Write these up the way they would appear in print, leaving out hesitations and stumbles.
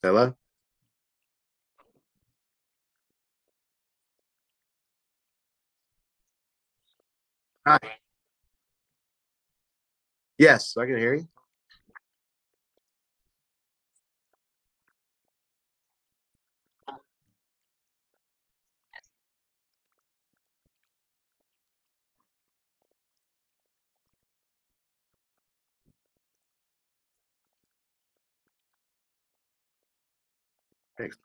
Hello? Hi. Yes, I can hear you. Thanks.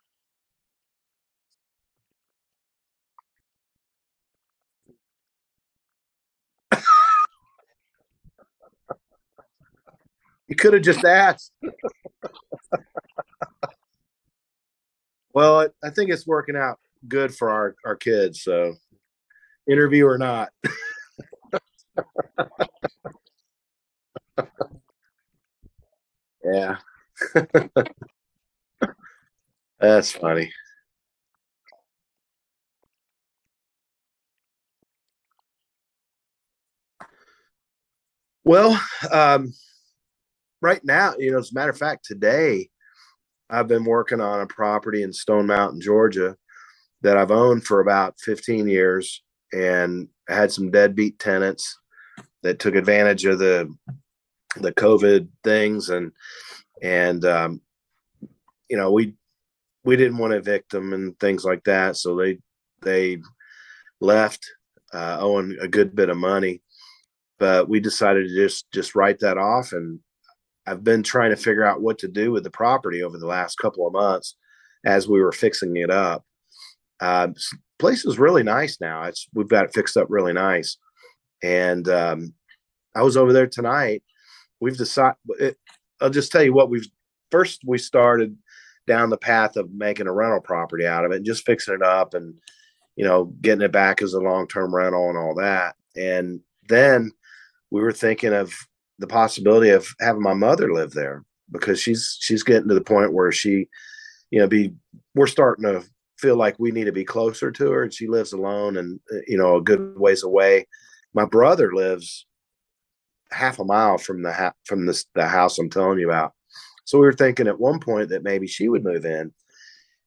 You could have just asked. Well, I think it's working out good for our kids. So, interview or not. Yeah, that's funny. Well, um, right now, as a matter of fact, today I've been working on a property in Stone Mountain, Georgia, that I've owned for about 15 years, and I had some deadbeat tenants that took advantage of the COVID things, and we didn't want to evict them and things like that, so they left owing a good bit of money. But we decided to just write that off, and I've been trying to figure out what to do with the property over the last couple of months as we were fixing it up. Uh, Place is really nice now. It's We've got it fixed up really nice, and I was over there tonight. We've decided. I'll just tell you what we've first. We started down the path of making a rental property out of it, and just fixing it up, and getting it back as a long term rental and all that. And then we were thinking of the possibility of having my mother live there because she's getting to the point where she, be we're starting to feel like we need to be closer to her, and she lives alone and a good ways away. My brother lives half a mile from the house I'm telling you about. So we were thinking at one point that maybe she would move in,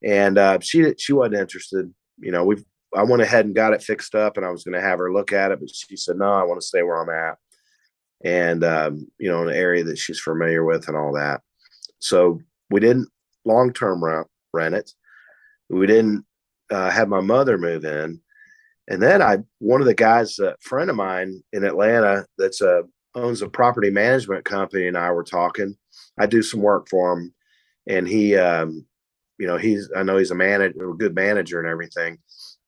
and she wasn't interested. We I went ahead and got it fixed up, and I was going to have her look at it, but she said no, I want to stay where I'm at, and in an area that she's familiar with and all that. So we didn't long term rent it. We didn't have my mother move in, and then I one of the guys, a friend of mine in Atlanta, that's a owns a property management company, and I were talking. I do some work for him, and he's I know he's a good manager and everything,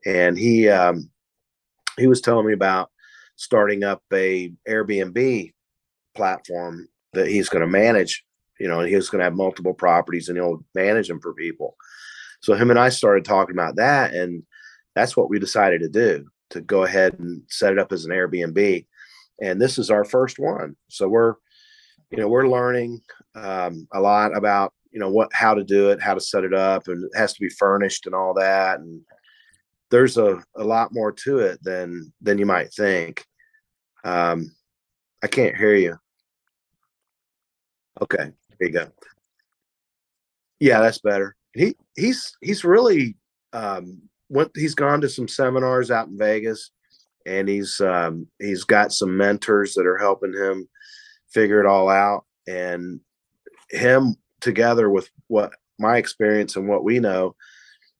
and he was telling me about starting up a Airbnb platform that he's going to manage. And he's going to have multiple properties, and he'll manage them for people. So him and I started talking about that, and that's what we decided to do, to go ahead and set it up as an Airbnb. And this is our first one, so we're learning a lot about how to do it, how to set it up, and it has to be furnished and all that. And there's a lot more to it than you might think. Um, I can't hear you. Okay, there you go. Yeah, that's better. He's really he's gone to some seminars out in Vegas, and he's got some mentors that are helping him figure it all out. And him together with what my experience and what we know,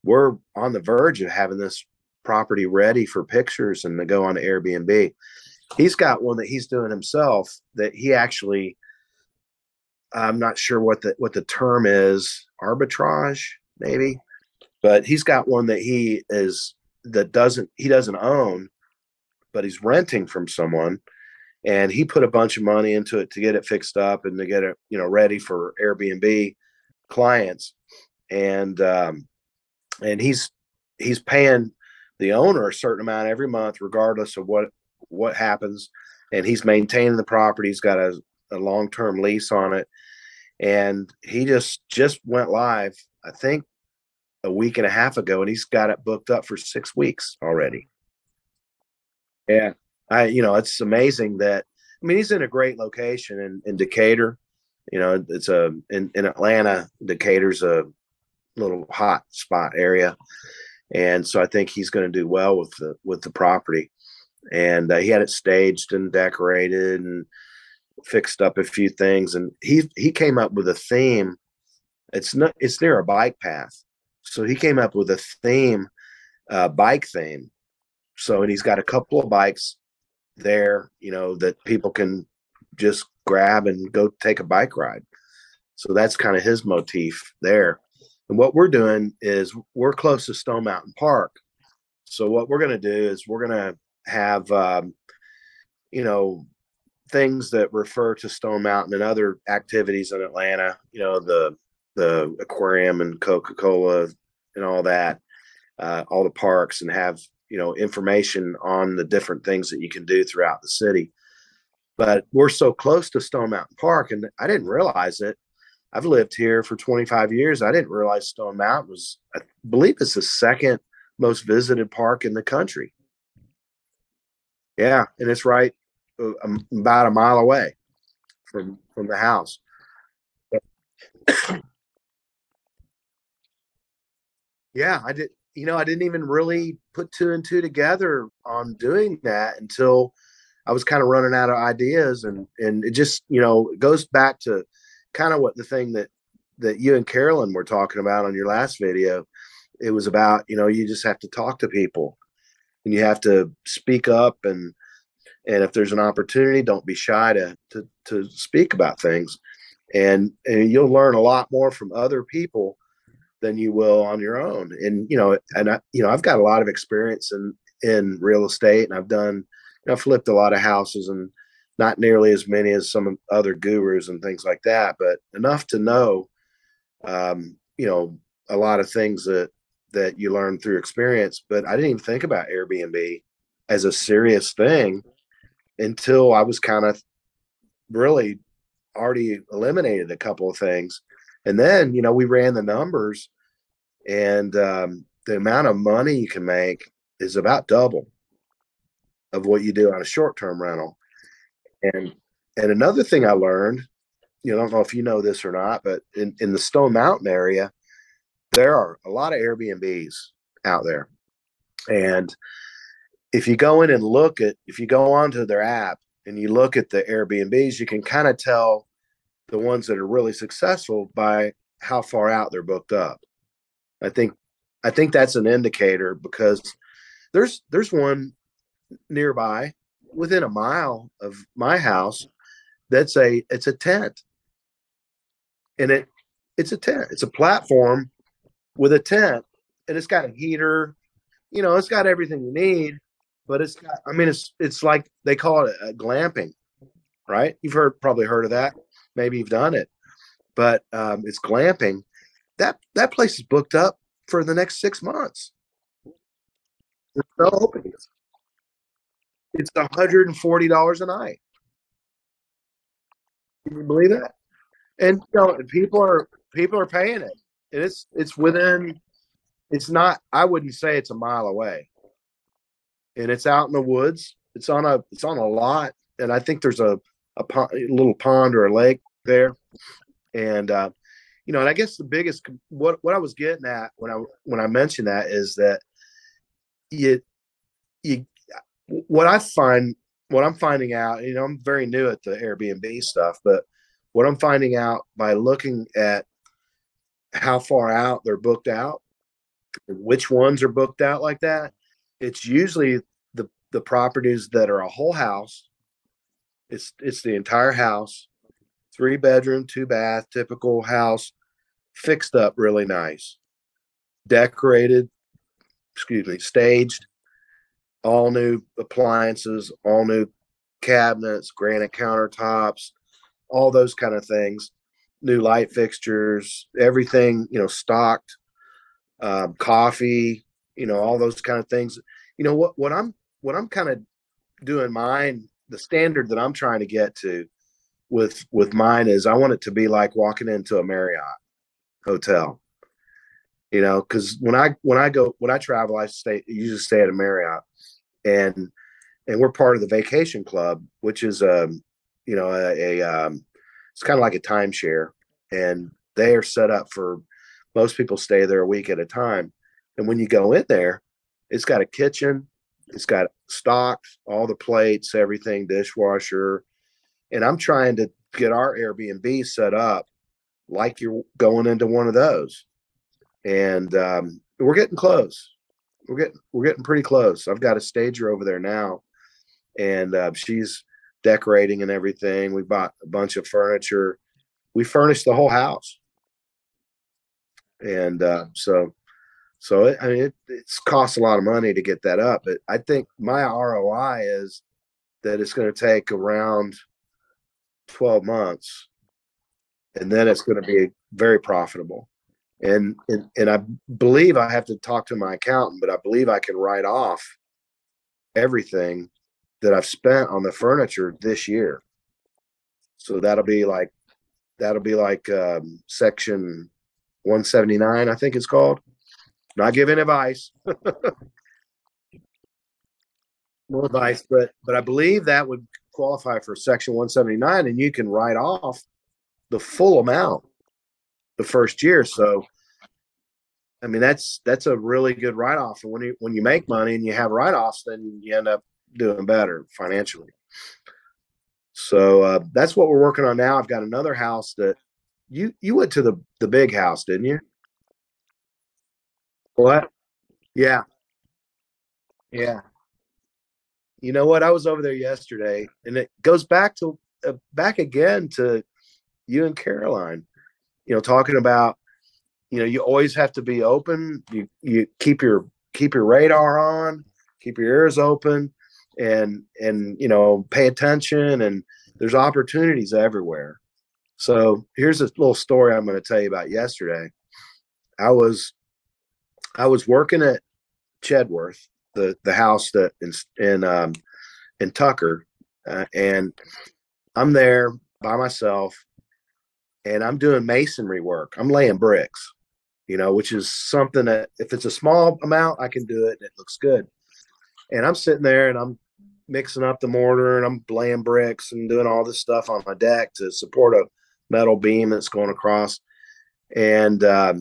we're on the verge of having this property ready for pictures and to go on Airbnb. He's got one that he's doing himself that he actually, I'm not sure what the term is, arbitrage maybe, but he's got one that doesn't own, but he's renting from someone, and he put a bunch of money into it to get it fixed up and to get it ready for Airbnb clients. And he's paying the owner a certain amount every month regardless of what happens, and he's maintaining the property. He's got a long-term lease on it, and he just went live, I think, a week and a half ago, and he's got it booked up for 6 weeks already. Yeah, it's amazing that, I mean, he's in a great location in Decatur, It's in Atlanta, Decatur's a little hot spot area, and so I think he's going to do well with the property. And he had it staged and decorated and fixed up a few things, and he came up with a theme. It's near a bike path, so he came up with a theme, bike theme. So, and he's got a couple of bikes there, that people can just grab and go take a bike ride. So that's kind of his motif there. And what we're doing is we're close to Stone Mountain Park. So what we're going to do is we're going to have, you know, things that refer to Stone Mountain and other activities in Atlanta, the aquarium and Coca-Cola and all that, all the parks, and have, information on the different things that you can do throughout the city. But we're so close to Stone Mountain Park, and I didn't realize it. I've lived here for 25 years. I didn't realize Stone Mountain was, I believe it's the second most visited park in the country. Yeah, and it's right about a mile away from the house. Yeah, I did. I didn't even really put two and two together on doing that until I was kind of running out of ideas, and it just, it goes back to kind of what the thing that you and Carolyn were talking about on your last video. It was about, you just have to talk to people, and you have to speak up, and if there's an opportunity, don't be shy to speak about things, and you'll learn a lot more from other people than you will on your own. And I've got a lot of experience in real estate, and I've flipped a lot of houses, and not nearly as many as some other gurus and things like that, but enough to know, a lot of things that you learn through experience. But I didn't even think about Airbnb as a serious thing until I was kind of really already eliminated a couple of things. And then, we ran the numbers, and the amount of money you can make is about double of what you do on a short-term rental. And another thing I learned, I don't know if you know this or not, but in the Stone Mountain area, there are a lot of Airbnbs out there. And if you go in and if you go onto their app and you look at the Airbnbs, you can kind of tell the ones that are really successful by how far out they're booked up. I think that's an indicator, because there's one nearby within a mile of my house it's a tent, and it's a tent. It's a platform with a tent, and it's got a heater. It's got everything you need, but it's like they call it a glamping, right? You've probably heard of that. Maybe you've done it, but it's glamping. That place is booked up for the next 6 months. There's no openings. It's $140 a night. Can you believe that? And people are paying it. And it's within. It's not. I wouldn't say it's a mile away. And it's out in the woods. It's on a lot, and I think there's a little pond or a lake there. And and I guess the biggest, what I was getting at when I mentioned that, is that you you what I'm finding out, I'm very new at the Airbnb stuff, but what I'm finding out by looking at how far out they're booked out, which ones are booked out like that, it's usually the properties that are a whole house. It's the entire house, 3 bedroom, 2 bath, typical house, fixed up really nice, decorated, staged, all new appliances, all new cabinets, granite countertops, all those kind of things, new light fixtures, everything, stocked, coffee, all those kind of things. What I'm kind of doing mine, the standard that I'm trying to get to with mine is I want it to be like walking into a Marriott hotel. Because when I travel, I usually stay at a Marriott, and we're part of the vacation club, which is a it's kind of like a timeshare, and they are set up for most people stay there a week at a time. And when you go in there, it's got a kitchen, it's got stocked, all the plates, everything, dishwasher. And I'm trying to get our Airbnb set up like you're going into one of those. And we're getting close. We're getting pretty close. I've got a stager over there now, and she's decorating and everything. We bought a bunch of furniture. We furnished the whole house, and it's cost a lot of money to get that up. But I think my ROI is that it's going to take around 12 months, and then it's going to be very profitable. And I believe I have to talk to my accountant, but I believe I can write off everything that I've spent on the furniture this year. So that'll be like section 179, I think it's called. Not giving advice, no advice, but I believe that would qualify for section 179, and you can write off the full amount the first year. So I mean that's a really good write off. And when you make money and you have write offs, then you end up doing better financially. So that's what we're working on now. I've got another house that you went to the big house, didn't you? What? Yeah, yeah. You know what? I was over there yesterday, and it goes back again to you and Caroline. Talking about you always have to be open. You keep your radar on, keep your ears open, and pay attention. And there's opportunities everywhere. So here's a little story I'm going to tell you about yesterday. I was I was working at Chedworth, the house that in Tucker, and I'm there by myself, and I'm doing masonry work. I'm laying bricks, which is something that if it's a small amount, I can do it and it looks good. And I'm sitting there and I'm mixing up the mortar and I'm laying bricks and doing all this stuff on my deck to support a metal beam that's going across. And I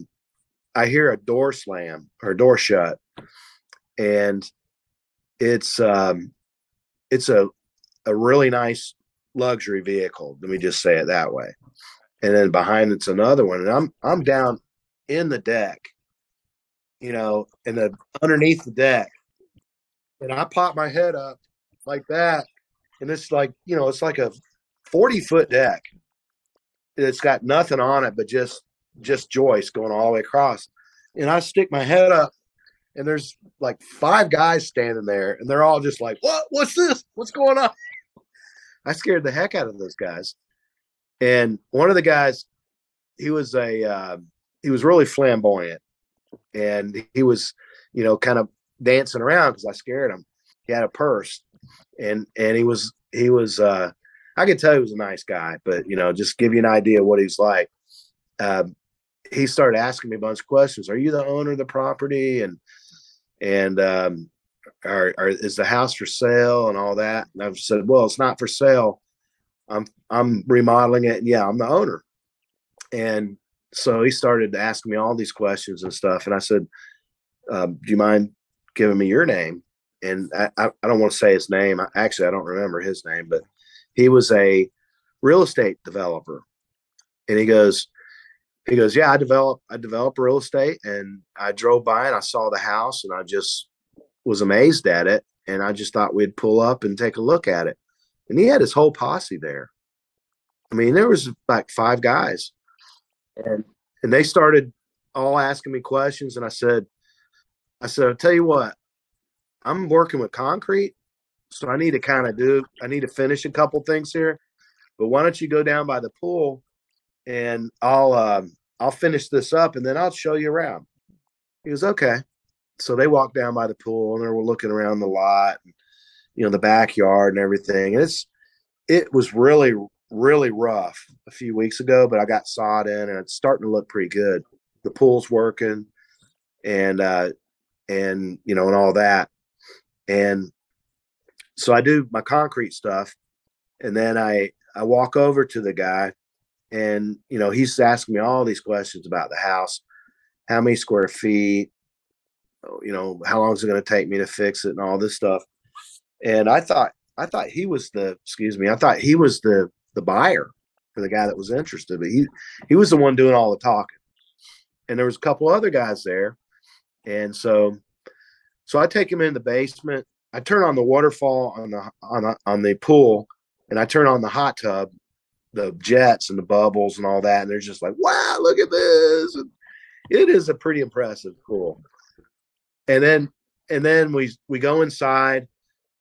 hear a door slam or a door shut, and it's a really nice luxury vehicle. Let me just say it that way. And then behind it's another one, and I'm down in the deck, underneath the deck, and I pop my head up like that, and it's like it's like a 40-foot deck. It's got nothing on it but just joists going all the way across, and I stick my head up, and there's like 5 guys standing there, and they're all just like, "What? What's this? What's going on?" I scared the heck out of those guys. And one of the guys, he was he was really flamboyant, and he was, kind of dancing around because I scared him. He had a purse, and he was I could tell he was a nice guy, but just give you an idea of what he's like. He started asking me a bunch of questions. Are you the owner of the property? And is the house for sale and all that? And I've said, well, it's not for sale. I'm remodeling it. And yeah, I'm the owner. And so he started asking me all these questions and stuff. And I said, do you mind giving me your name? And I don't want to say his name. Actually, I don't remember his name, but he was a real estate developer. And he goes, yeah, I develop real estate, and I drove by and I saw the house and I just was amazed at it. And I just thought we'd pull up and take a look at it. And he had his whole posse there. I mean, there was like 5 guys, and they started all asking me questions. And I said, I'll tell you what, I'm working with concrete, so I need to finish a couple things here. But why don't you go down by the pool, and I'll finish this up, and then I'll show you around. He goes, okay. So they walked down by the pool, and they were looking around the lot, and, the backyard and everything. And it was really, really rough a few weeks ago, but I got sod in, and it's starting to look pretty good. The pool's working, and and all that. And so I do my concrete stuff, and then I walk over to the guy, And, he's asking me all these questions about the house, how many square feet, how long is it going to take me to fix it and all this stuff. And I thought he was the buyer for the guy that was interested, but he was the one doing all the talking. And there was a couple other guys there. And so I take him in the basement. I turn on the waterfall on the pool, and I turn on the hot tub, the jets and the bubbles and all that. And they're just like, wow, look at this. And it is a pretty impressive pool. And then we go inside,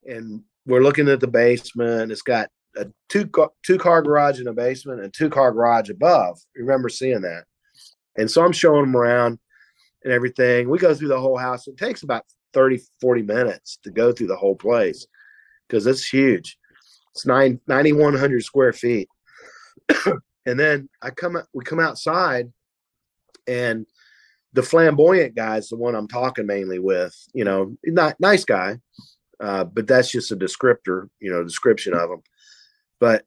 and we're looking at the basement. It's got a two-car garage in the basement and two-car garage above. Remember seeing that? And so I'm showing them around and everything. We go through the whole house. It takes about 30, 40 minutes to go through the whole place because it's huge. It's 9,100 square feet. And then we come outside, and the flamboyant guy is the one I'm talking mainly with. Not nice guy, but that's just a description of him. But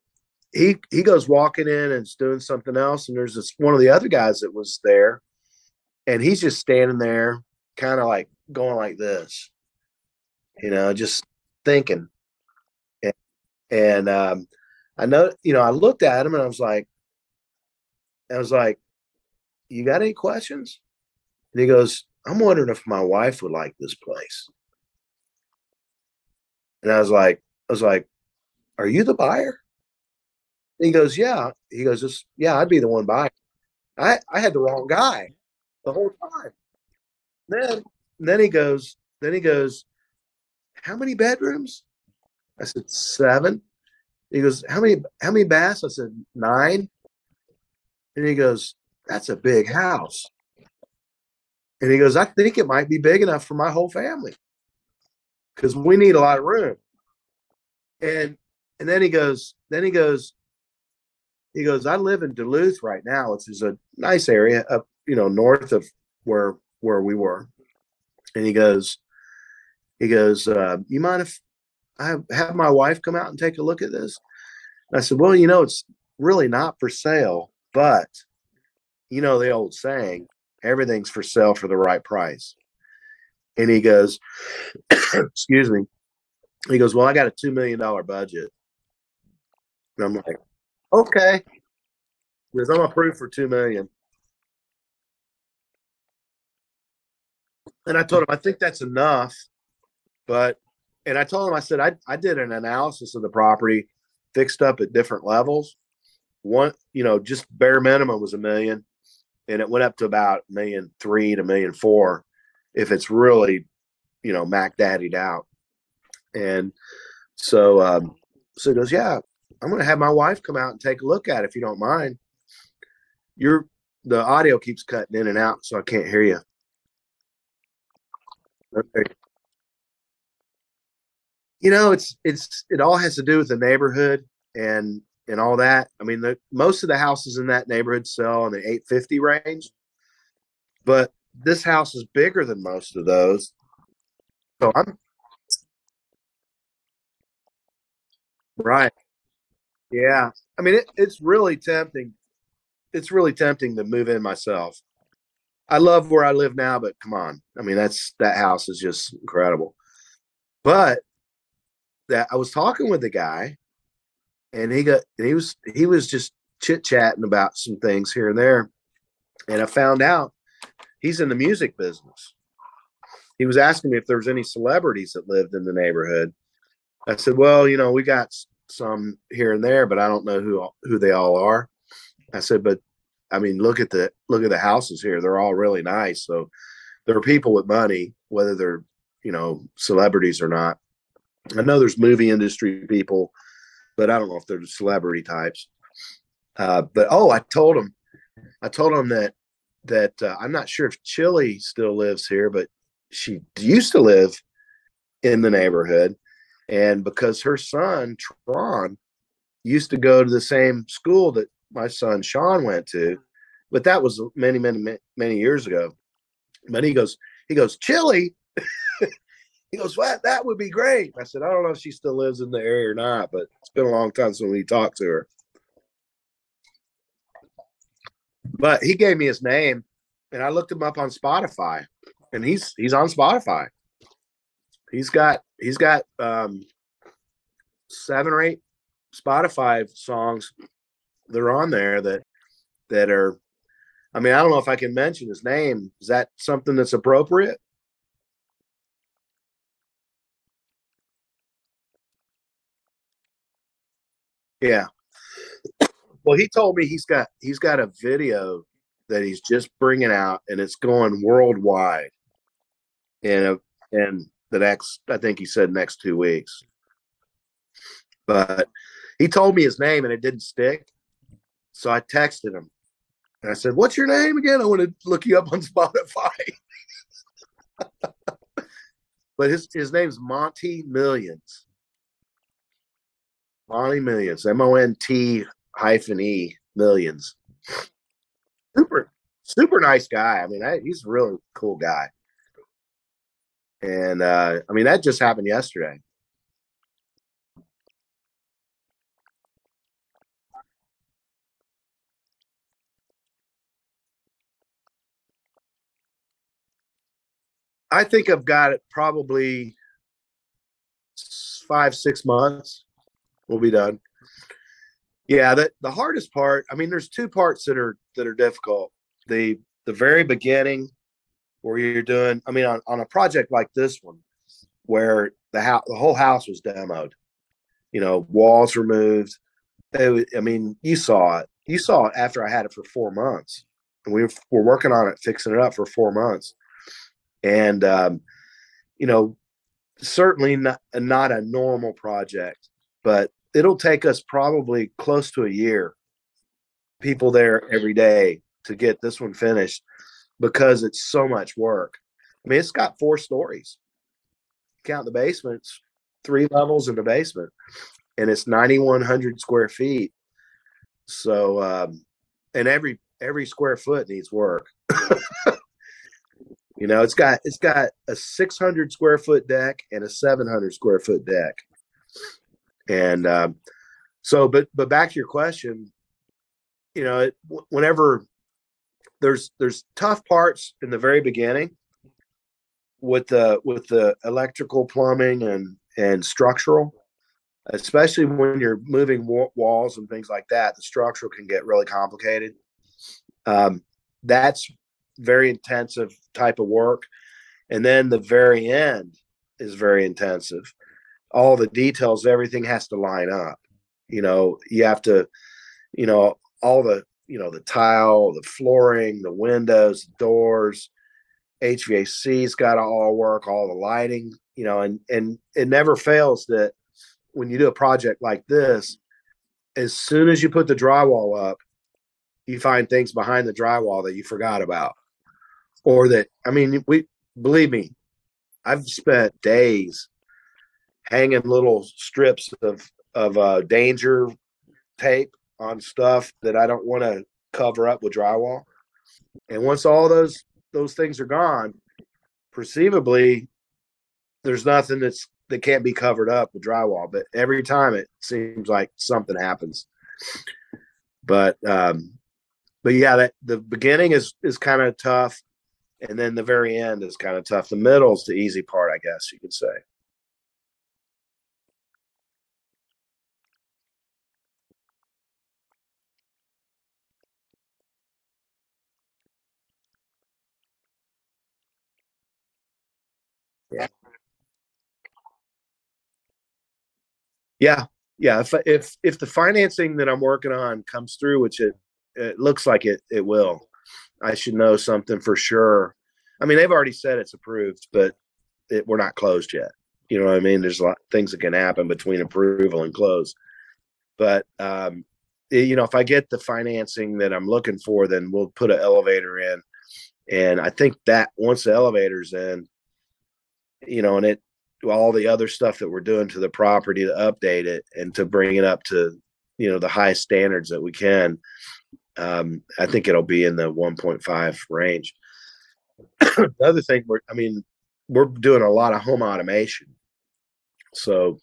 he goes walking in and is doing something else, and there's one of the other guys that was there, and he's just standing there, kind of like going like this, just thinking. And I know, I looked at him, and I was like, you got any questions? And he goes, I'm wondering if my wife would like this place. And I was like, are you the buyer? And he goes, yeah. He goes, yeah, I'd be the one buying. I had the wrong guy the whole time. Then, then he goes, how many bedrooms? I said, 7. He goes, how many baths? I said, 9. And he goes, that's a big house. And he goes, I think it might be big enough for my whole family because we need a lot of room. And then he goes, I live in Duluth right now, which is a nice area up, north of where we were. And he goes, you mind if I have my wife come out and take a look at this? And I said, well, it's really not for sale, but the old saying, everything's for sale for the right price. And he goes, excuse me. He goes, well, I got a $2 million budget. And I'm like, okay. Because I'm approved for 2 million. And I told him, I think that's enough. And I told him, I said, I did an analysis of the property, fixed up at different levels. One, just bare minimum was $1 million. And it went up to about $1.3 million to $1.4 million if it's really, Mac Daddied out. And so he goes, yeah, I'm going to have my wife come out and take a look at it if you don't mind. The audio keeps cutting in and out, so I can't hear you. Okay. It all has to do with the neighborhood and all that. I mean, most of the houses in that neighborhood sell in the 850 range, but this house is bigger than most of those. So I'm right. Yeah. I mean, it's really tempting. It's really tempting to move in myself. I love where I live now, but come on. I mean, that house is just incredible. But that I was talking with the guy, and he was just chit chatting about some things here and there, and I found out he's in the music business. He was asking me if there was any celebrities that lived in the neighborhood. I said, well, we got some here and there, but I don't know who they all are. I said, but I mean, look at the houses here. They're all really nice. So there are people with money, whether they're, celebrities or not. I know there's movie industry people, but I don't know if they're the celebrity types. But I told him that I'm not sure if Chili still lives here, but she used to live in the neighborhood. And because her son, Tron, used to go to the same school that my son, Sean, went to, but that was many, many, many years ago. But he goes, Chili. He goes, what? That would be great. I said, I don't know if she still lives in the area or not, but it's been a long time since we talked to her. But he gave me his name, and I looked him up on Spotify, and he's on Spotify. He's got 7 or 8 Spotify songs that are on there that are. I mean, I don't know if I can mention his name. Is that something that's appropriate? Yeah. Well, he told me he's got a video that he's just bringing out, and it's going worldwide. In the next, I think he said next 2 weeks. But he told me his name, and it didn't stick. So I texted him, and I said, "What's your name again? I want to look you up on Spotify." But his name's Mont'e Millions. Mont'e Millions. Mont Millions. Super, super nice guy. I mean, he's a really cool guy. And I mean, that just happened yesterday. I think I've got it probably 5, 6 months. We'll be done. Yeah, the hardest part. I mean, there's two parts that are difficult. The very beginning where you're doing. I mean, on a project like this one, where the whole house was demoed. Walls removed. I mean, you saw it. You saw it after I had it for 4 months, and were working on it, fixing it up for 4 months. And you know, certainly not a normal project, but it'll take us probably close to a year, people there every day, to get this one finished because it's so much work. I mean, it's got 4 stories. Count the basements, 3 levels in the basement, and it's 9,100 square feet. So, and every square foot needs work. It's got a 600 square foot deck and a 700 square foot deck. And but back to your question, whenever there's tough parts in the very beginning with the electrical, plumbing, and structural, especially when you're moving walls and things like that. The structural can get really complicated. That's very intensive type of work. And then the very end is very intensive. All the details, everything has to line up. You have to, all the tile, the flooring, the windows, the doors, HVAC's got to all work, all the lighting, and it never fails that when you do a project like this, as soon as you put the drywall up, you find things behind the drywall that you forgot about. Or that, I mean, believe me, I've spent days hanging little strips of danger tape on stuff that I don't want to cover up with drywall. And once all those things are gone, perceivably, there's nothing that can't be covered up with drywall. But every time it seems like something happens. But yeah, the beginning is kind of tough, and then the very end is kind of tough. The middle is the easy part, I guess you could say. Yeah, yeah, yeah. If the financing that I'm working on comes through, which it looks like it will, I should know something for sure. I mean, they've already said it's approved, but we're not closed yet. You know what I mean? There's a lot of things that can happen between approval and close. But if I get the financing that I'm looking for, then we'll put an elevator in. And I think that once the elevator's in, and all the other stuff that we're doing to the property to update it and to bring it up to, the highest standards that we can, I think it'll be in the 1.5 range. The other thing, we're doing a lot of home automation. So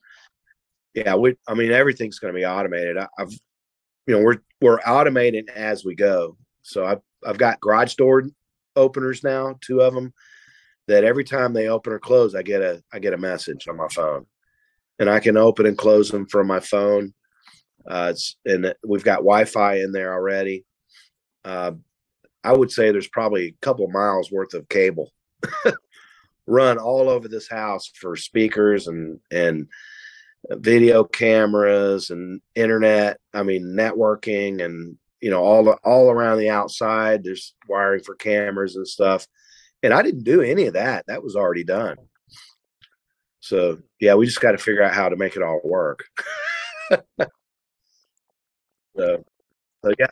yeah, I mean, everything's going to be automated. I've, we're automating as we go. So I've got garage door openers now, two of them, that every time they open or close, I get a message on my phone, and I can open and close them from my phone. And we've got Wi-Fi in there already. Uh, I would say there's probably a couple miles worth of cable run all over this house for speakers and video cameras and internet. I mean, networking, and all around the outside. There's wiring for cameras and stuff. And I didn't do any of that. That was already done. So yeah, we just got to figure out how to make it all work. So, so yeah,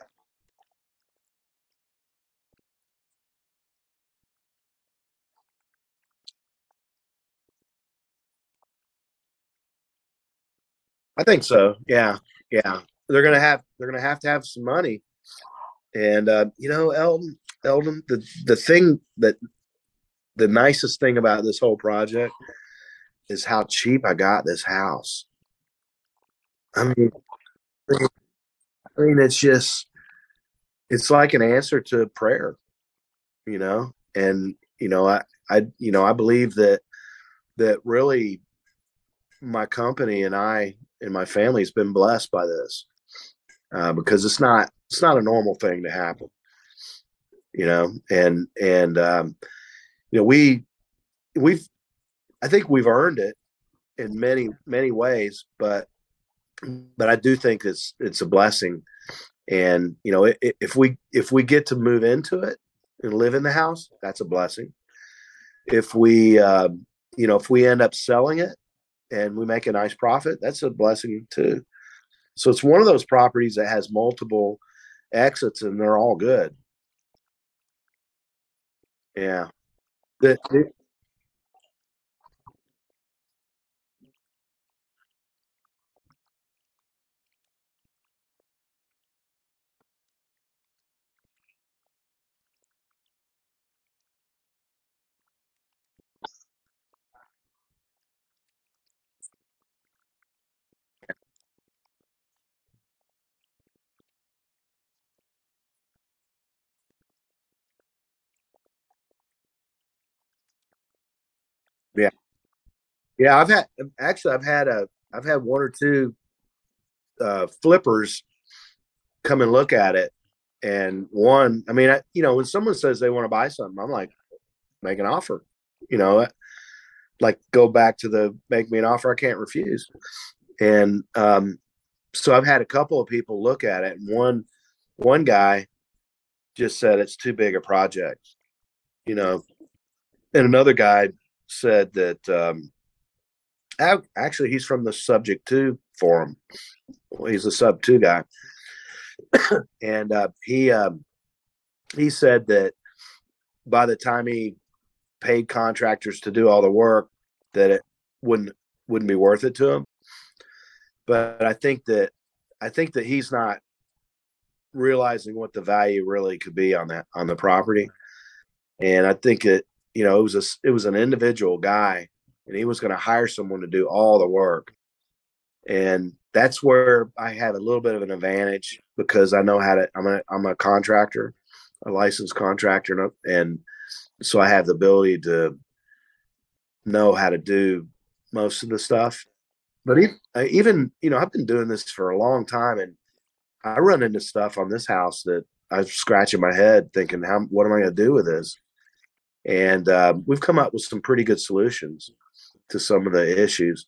I think so. Yeah, yeah. They're gonna have to have some money. And Eldon, the thing that the nicest thing about this whole project is how cheap I got this house. I mean, it's like an answer to prayer, and I believe that really my company and I and my family has been blessed by this, because it's not a normal thing to happen, and we've I think we've earned it in many many ways, but I do think it's a blessing. And if we get to move into it and live in the house, that's a blessing. If we end up selling it and we make a nice profit, that's a blessing too. So it's one of those properties that has multiple exits, and they're all good. Yeah. The- yeah. Yeah. I've had one or two flippers come and look at it. And one, I mean, when someone says they want to buy something, I'm like, make an offer. You know, like go back to the make me an offer I can't refuse. And so I've had a couple of people look at it, and one guy just said it's too big a project, you know, and another guy said that actually he's from the subject to forum. He's a sub two guy, and he said that by the time he paid contractors to do all the work, that it wouldn't wouldn't be worth it to him. But I think that he's not realizing what the value really could be on the property. And I think it was an individual guy, and he was going to hire someone to do all the work. And that's where I have a little bit of an advantage, because I know how to. I'm a contractor, a licensed contractor, and so I have the ability to know how to do most of the stuff. But even I've been doing this for a long time, and I run into stuff on this house that I'm scratching my head thinking, what am I going to do with this? And we've come up with some pretty good solutions to some of the issues.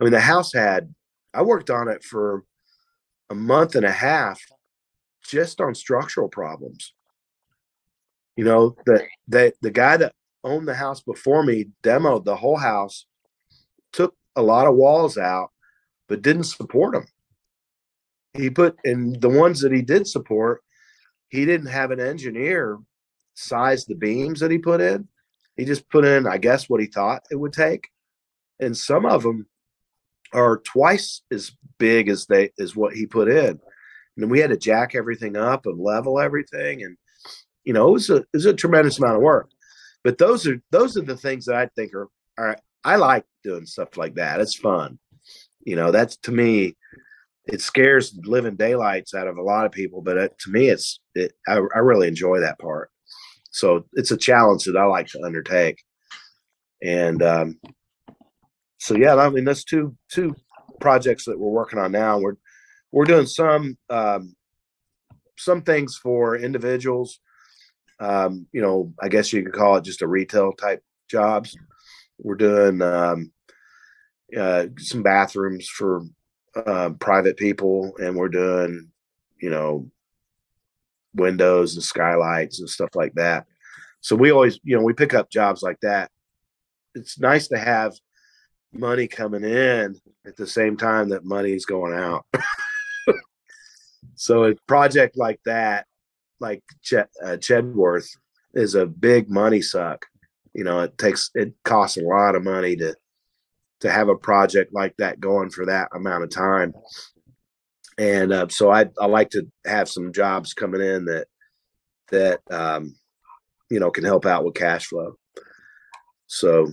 I mean, I worked on it for a month and a half just on structural problems. That the guy that owned the house before me demoed the whole house, took a lot of walls out, but didn't support them. He put in the ones that he did support, he didn't have an engineer size the beams that he put in. He just put in, I guess, what he thought it would take. And some of them are twice as big as what he put in. And we had to jack everything up and level everything. And it was a tremendous amount of work. But those are the things that I think are I like doing stuff like that. It's fun. That's to me, it scares the living daylights out of a lot of people, but to me, I really enjoy that part. So it's a challenge that I like to undertake. And so yeah, I mean, that's two projects that we're working on now. We're doing some things for individuals. I guess you could call it just a retail type jobs. We're doing some bathrooms for private people, and we're doing, windows and skylights and stuff like that. So we always, we pick up jobs like that. It's nice to have money coming in at the same time that money's going out. So a project like that, like Chedworth, is a big money suck. It costs a lot of money to have a project like that going for that amount of time. And so I like to have some jobs coming in that can help out with cash flow. So,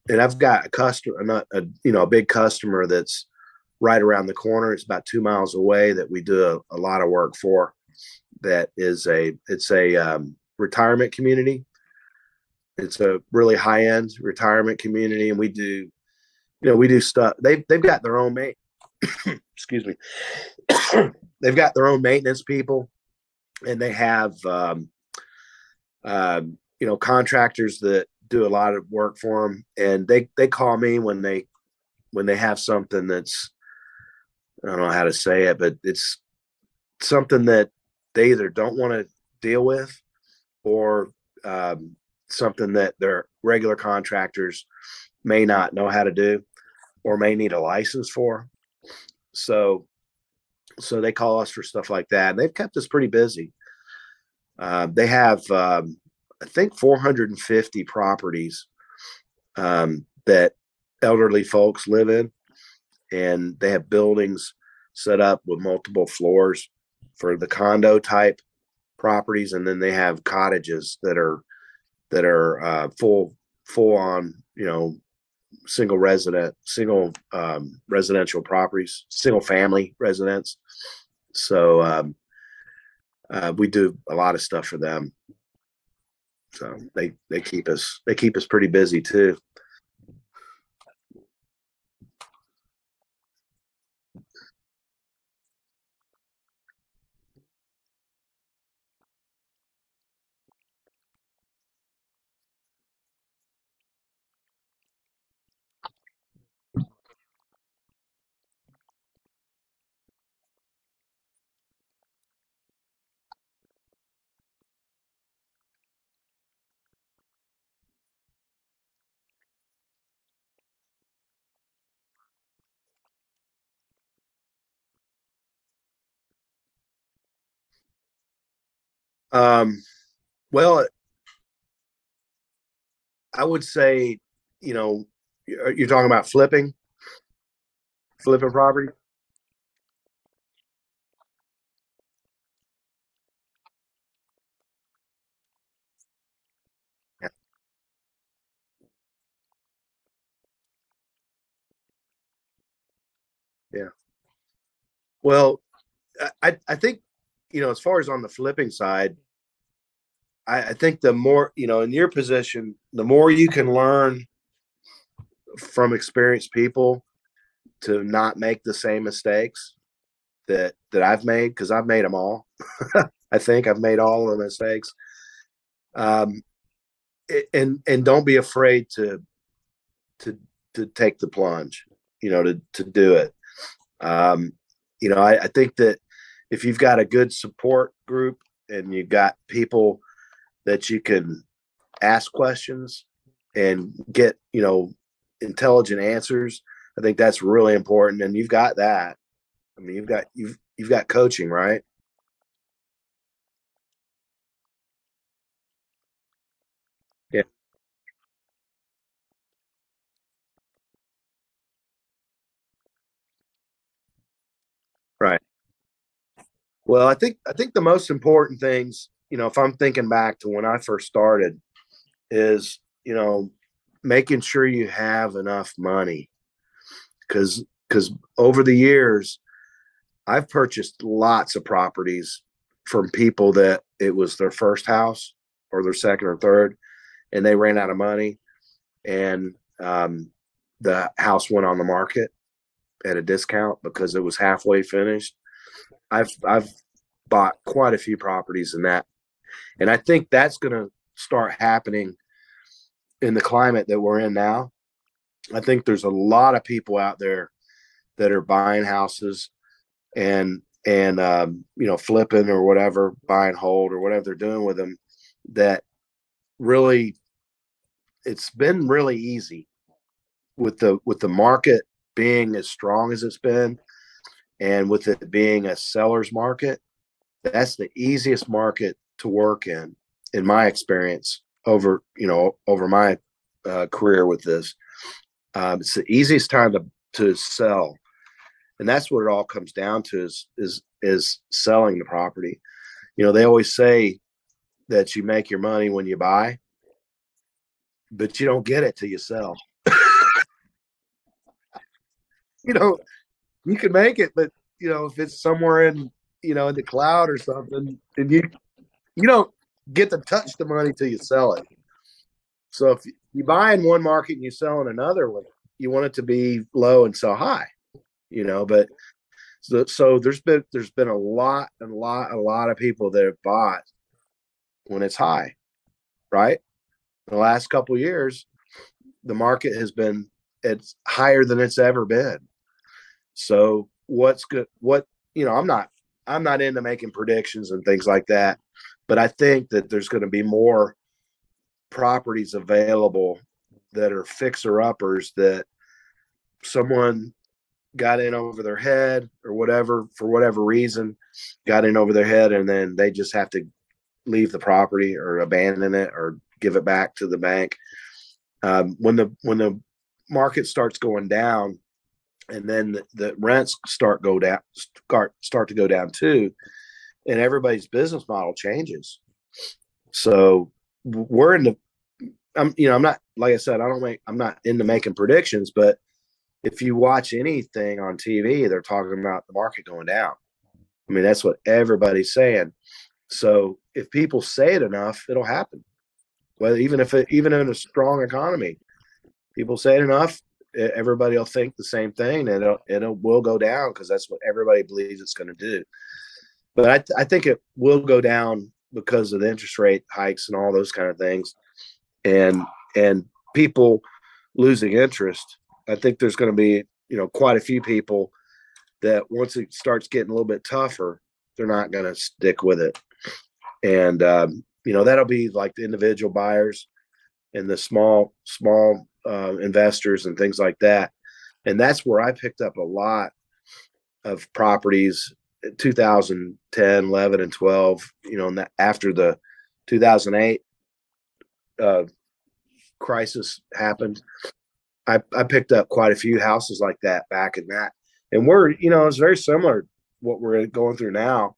and I've got a customer, not a big customer that's right around the corner. It's about 2 miles away that we do a lot of work for. It's a retirement community. It's a really high end retirement community, and we do stuff. They've got their own excuse me. They've got their own maintenance people, and they have contractors that do a lot of work for them, and they call me when they have something that's, I don't know how to say it, but it's something that they either don't want to deal with, or something that their regular contractors may not know how to do or may need a license for. So they call us for stuff like that, and they've kept us pretty busy. They have, I think, 450 properties that elderly folks live in, and they have buildings set up with multiple floors for the condo type properties, and then they have cottages that are full on, single residential properties, single family residence. So we do a lot of stuff for them. So they keep us pretty busy too. Well, I would say, you're talking about flipping property. Yeah. Yeah. Well, I think, as far as on the flipping side, I think the more, in your position, the more you can learn from experienced people to not make the same mistakes that I've made, because I've made them all. I think I've made all the mistakes. Um, and don't be afraid to to take the plunge, to do it. Um, I think that if you've got a good support group and you've got people that you can ask questions and get, intelligent answers, I think that's really important. And you've got that. I mean, you've got coaching, right? Yeah. Right. Well, I think the most important things, if I'm thinking back to when I first started, is, making sure you have enough money, because over the years, I've purchased lots of properties from people that it was their first house or their second or third, and they ran out of money, and the house went on the market at a discount because it was halfway finished. I've bought quite a few properties in that, and I think that's going to start happening in the climate that we're in now. I think there's a lot of people out there that are buying houses and flipping or whatever, buying hold or whatever they're doing with them, that really, it's been really easy with the market being as strong as it's been, and with it being a seller's market. That's the easiest market to work in my experience, over my career with this. It's the easiest time to sell, and that's what it all comes down to, is selling the property. They always say that you make your money when you buy, but you don't get it till you sell. you know you can make it, but if it's somewhere in the cloud or something, and you don't get to touch the money till you sell it. So if you buy in one market and you sell in another one, you want it to be low and sell high. But so there's been a lot of people that have bought when it's high, right? In the last couple of years, the market it's higher than it's ever been. So what's good? I'm not into making predictions and things like that, but I think that there's going to be more properties available that are fixer uppers, that someone got in over their head or whatever, for whatever reason, got in over their head, and then they just have to leave the property or abandon it or give it back to the bank. When the market starts going down, and then the rents start to go down too, and everybody's business model changes. So we're in the I'm not, like I said, I'm not into making predictions, but if you watch anything on TV, they're talking about the market going down. I mean, that's what everybody's saying. So if people say it enough, it'll happen. Well, even in a strong economy, people say it enough, everybody will think the same thing, and it will go down, because that's what everybody believes it's going to do. But I think it will go down because of the interest rate hikes and all those kind of things, and people losing interest. I think there's going to be quite a few people that once it starts getting a little bit tougher, they're not going to stick with it. And that'll be like the individual buyers and the small investors and things like that. And that's where I picked up a lot of properties in 2010, 11, and 12. After the 2008 crisis happened, I picked up quite a few houses like that back in that. And it's very similar to what we're going through now.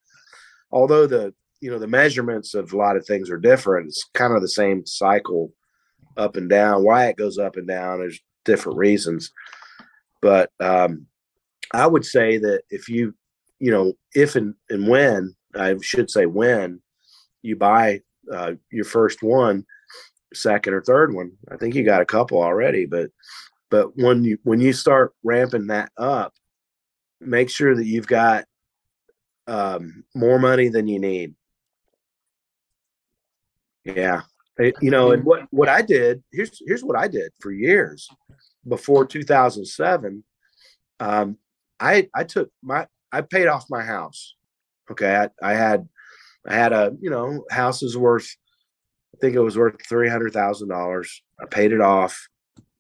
Although the measurements of a lot of things are different, it's kind of the same cycle up and down. Why it goes up and down, there's different reasons. But I would say that if and when, I should say when, you buy your first one, second or third one, I think you got a couple already, but when you start ramping that up, make sure that you've got more money than you need. Yeah. And what I did, here's what I did for years before 2007. I paid off my house. Okay. I had a, house is worth, I think it was worth $300,000. I paid it off.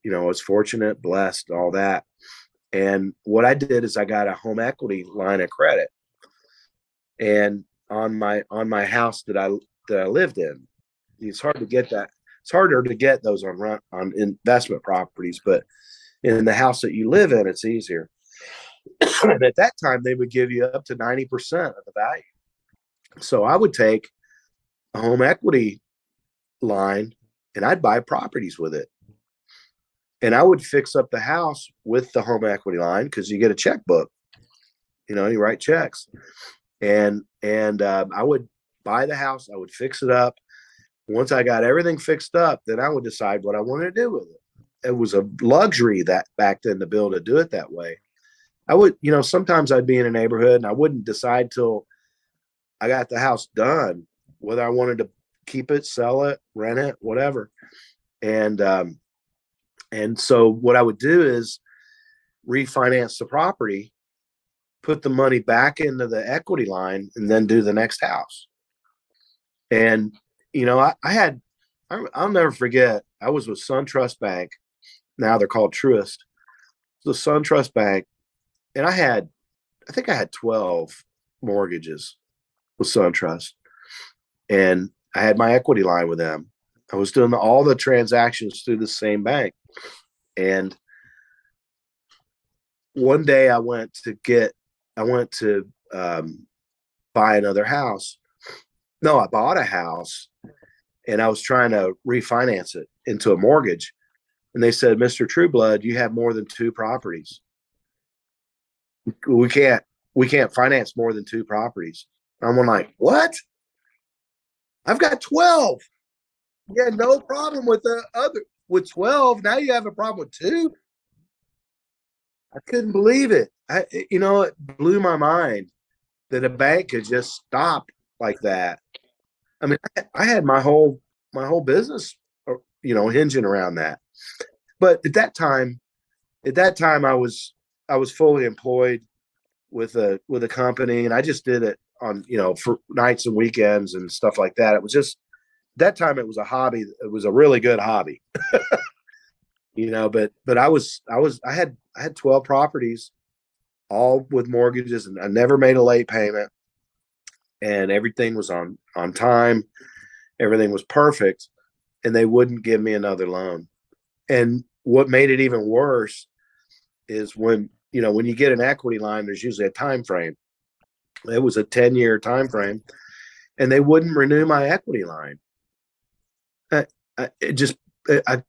I was fortunate, blessed, all that. And what I did is I got a home equity line of credit, and on my house that I lived in. It's hard to get that. It's harder to get those on investment properties, but in the house that you live in, it's easier. And at that time, they would give you up to 90% of the value. So I would take a home equity line and I'd buy properties with it. And I would fix up the house with the home equity line, because you get a checkbook. You write checks. And I would buy the house, I would fix it up. Once I got everything fixed up, then I would decide what I wanted to do with it. It was a luxury that back then to be able to do it that way. I would, sometimes I'd be in a neighborhood and I wouldn't decide till I got the house done whether I wanted to keep it, sell it, rent it, whatever. And so what I would do is refinance the property, put the money back into the equity line, and then do the next house. And I'll never forget. I was with SunTrust Bank. Now they're called Truist. The SunTrust Bank, and I think I had 12 mortgages with SunTrust, and I had my equity line with them. I was doing all the transactions through the same bank. And one day I went to buy another house. No, I bought a house and I was trying to refinance it into a mortgage. And they said, Mr. Trueblood, you have more than two properties. We can't finance more than two properties. I'm like, what? I've got 12. Yeah, no problem with the other with 12. Now you have a problem with two. I couldn't believe it. It blew my mind that a bank could just stop like that. I mean, I had my whole business, hinging around that. But at that time, I was fully employed with a company, and I just did it on for nights and weekends and stuff like that. It was just that time it was a hobby. It was a really good hobby, but I had 12 properties, all with mortgages, and I never made a late payment, and everything was on time. Everything was perfect, and they wouldn't give me another loan. And what made it even worse is when you get an equity line, there's usually a time frame. It was a 10-year time frame, and they wouldn't renew my equity line. I, I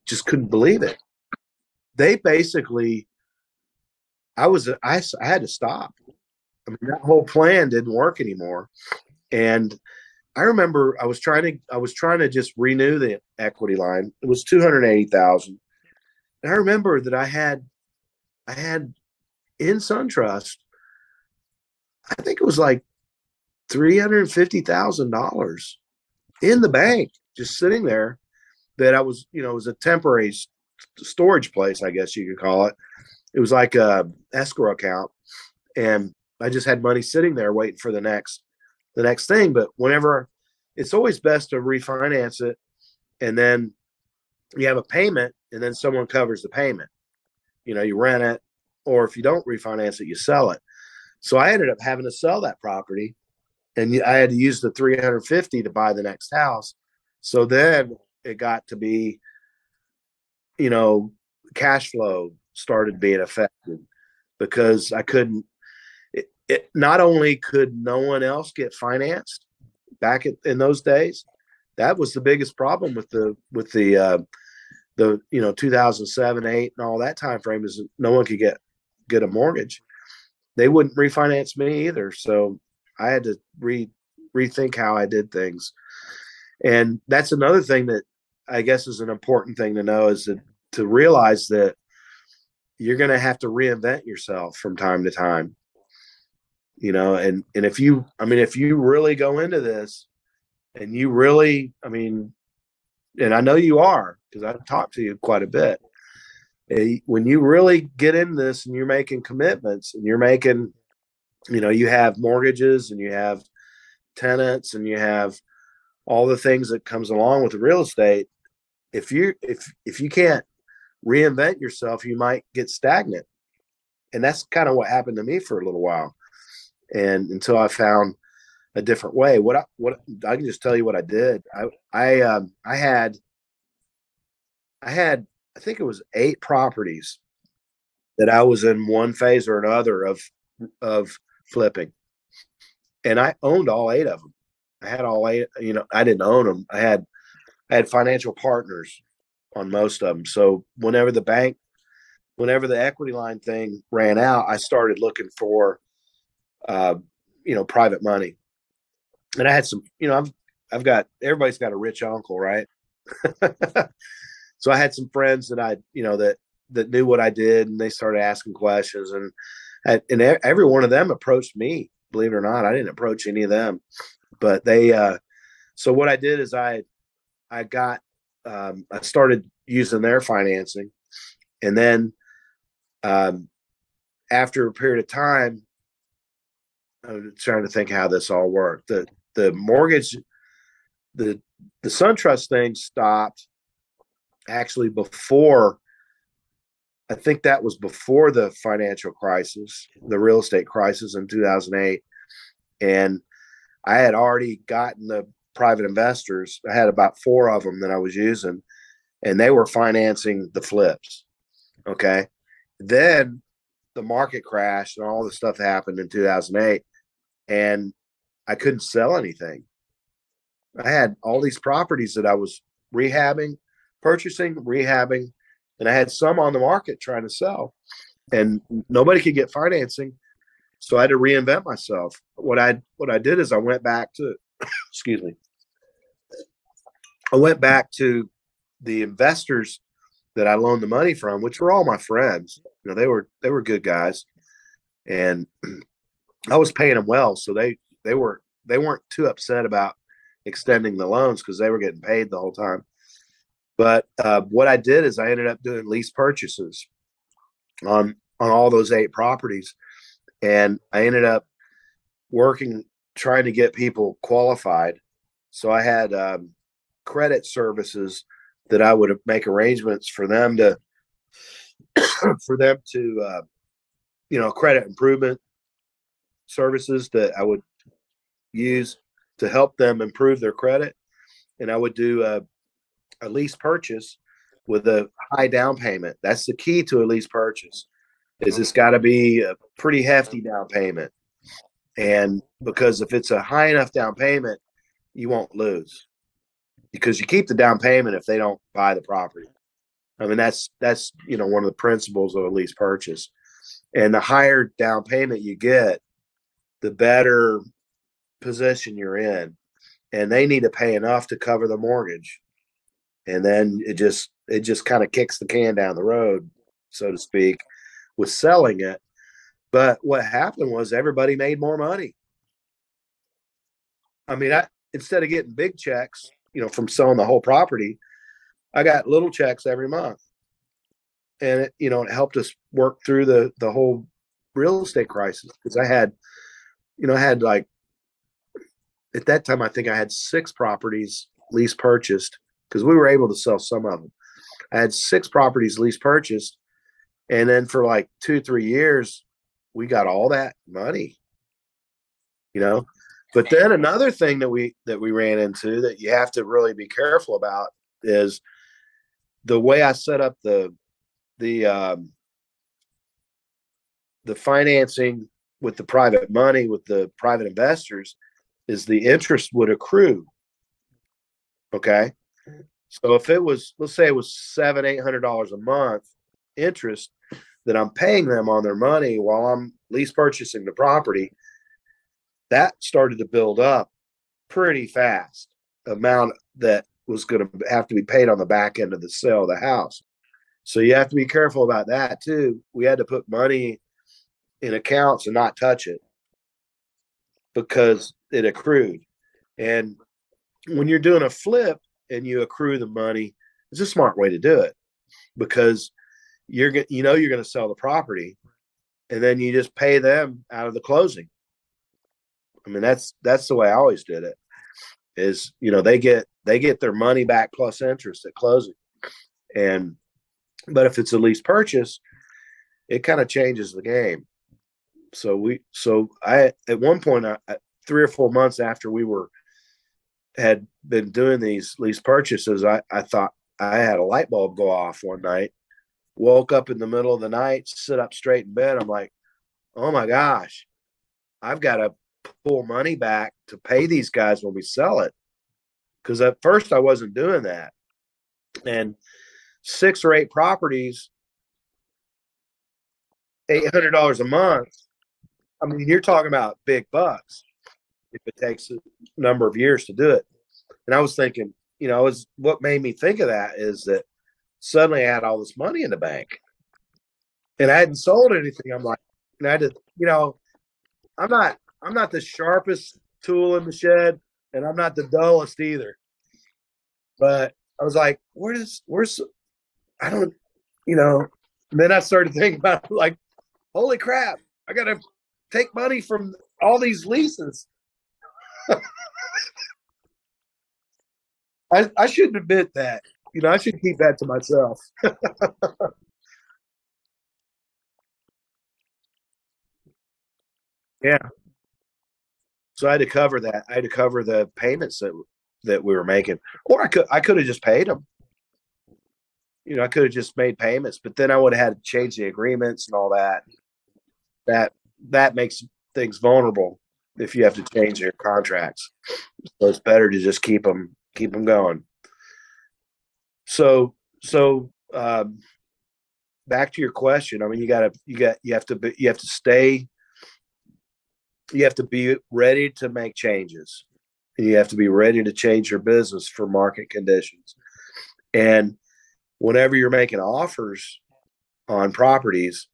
just couldn't believe it. They basically, I had to stop. I mean, that whole plan didn't work anymore. And I remember I was trying to just renew the equity line. It was 280,000. And I remember that I had in SunTrust, I think it was like $350,000 in the bank, just sitting there. That it was a temporary storage place, I guess you could call it. It was like a escrow account, and I just had money sitting there waiting for the next thing. But whenever, it's always best to refinance it, and then you have a payment, and then someone covers the payment. You rent it, or if you don't refinance it, you sell it. So I ended up having to sell that property, and I had to use the 350 to buy the next house. So then it got to be, you know, cash flow started being affected because I couldn't. Not only could no one else get financed in those days, that was the biggest problem with the 2007, 8, and all that time frame is no one could get a mortgage. They wouldn't refinance me either, so I had to rethink how I did things. And that's another thing that I guess is an important thing to know, is that to realize that you're going to have to reinvent yourself from time to time. And if you really go into this, and you really, and I know you are, because I've talked to you quite a bit. When you really get in this and you're making commitments, and you're making, you have mortgages, and you have tenants, and you have all the things that comes along with the real estate. If you can't reinvent yourself, you might get stagnant. And that's kind of what happened to me for a little while. And until I found a different way. What I can just tell you what I did. I had I think it was 8 properties that I was in one phase or another of flipping, and I owned all 8 of them. I had all 8. I didn't own them. I had financial partners on most of them. So whenever the equity line thing ran out, I started looking for uh, private money. And I had some, I've got, everybody's got a rich uncle, right? So I had some friends that that knew what I did, and they started asking questions, and every one of them approached me. Believe it or not, I didn't approach any of them, but they. So what I did is I got I started using their financing, and then after a period of time, I'm trying to think how this all worked. The mortgage, the SunTrust thing stopped actually before. I think that was before the financial crisis, the real estate crisis in 2008. And I had already gotten the private investors. I had about 4 of them that I was using, and they were financing the flips. Okay. Then the market crashed and all the stuff happened in 2008, and I couldn't sell anything. I had all these properties that I was rehabbing, purchasing, rehabbing, and I had some on the market trying to sell, and nobody could get financing. So I had to reinvent myself. What I did is I went back to, excuse me, I went back to the investors that I loaned the money from, which were all my friends. They were good guys, and I was paying them well, so they weren't too upset about extending the loans because they were getting paid the whole time. But what I did is I ended up doing lease purchases on all those 8 properties, and I ended up working trying to get people qualified. So I had credit services that I would make arrangements for them to credit improvement services that I would use to help them improve their credit, and I would do a lease purchase with a high down payment. That's the key to a lease purchase. Is it's got to be a pretty hefty down payment, and because if it's a high enough down payment, you won't lose because you keep the down payment if they don't buy the property. I mean, that's one of the principles of a lease purchase. And the higher down payment you get, the better position you're in. And they need to pay enough to cover the mortgage. And then it just kind of kicks the can down the road, so to speak, with selling it. But what happened was everybody made more money. I mean, instead of getting big checks, from selling the whole property, I got little checks every month, and it helped us work through the whole real estate crisis because I had like at that time I think I had 6 properties lease purchased because we were able to sell some of them. I had 6 properties lease purchased, and then for like 2-3 years, we got all that money. But then another thing that we ran into that you have to really be careful about is the way I set up the financing with the private money with the private investors is the interest would accrue. Okay. So if it was, let's say it was $700-800 a month interest that I'm paying them on their money while I'm lease purchasing the property, that started to build up pretty fast amount that was going to have to be paid on the back end of the sale of the house. So you have to be careful about that too. We had to put money in accounts and not touch it because it accrued. And when you're doing a flip and you accrue the money, it's a smart way to do it because you're going to sell the property and then you just pay them out of the closing. I mean, that's the way I always did it is, they get their money back plus interest at closing. But if it's a lease purchase, it kind of changes the game. So I, at one point, 3 or 4 months after we had been doing these lease purchases, I thought I had a light bulb go off one night, woke up in the middle of the night, sit up straight in bed. I'm like, oh my gosh, I've got to pull money back to pay these guys when we sell it. Because at first I wasn't doing that. And 6 or 8 properties, $800 a month. I mean, you're talking about big bucks if it takes a number of years to do it. And I was thinking, was what made me think of that is that suddenly I had all this money in the bank and I hadn't sold anything. I'm like, and I did, I'm not the sharpest tool in the shed, and I'm not the dullest either. But I was like, where's I don't, you know. And then I started thinking about like, holy crap, I got to take money from all these leases. I shouldn't admit that. I should keep that to myself. Yeah. So I had to cover that. I had to cover the payments that we were making, or I could have just paid them. I could have just made payments, but then I would have had to change the agreements and all that. That that makes things vulnerable if you have to change your contracts. So it's better to just keep them going. So back to your question. I mean, you have to stay. You have to be ready to make changes. You have to be ready to change your business for market conditions. And whenever you're making offers on properties,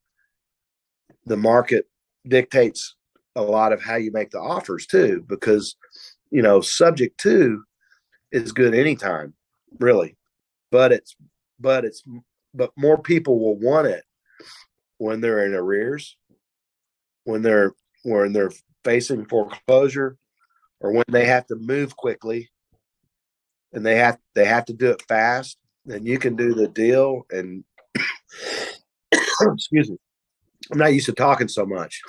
the market dictates a lot of how you make the offers too, because subject to is good anytime, really. But but it's but more people will want it when they're in arrears, when they're facing foreclosure, or when they have to move quickly and they have to do it fast. Then you can do the deal. And excuse me, I'm not used to talking so much.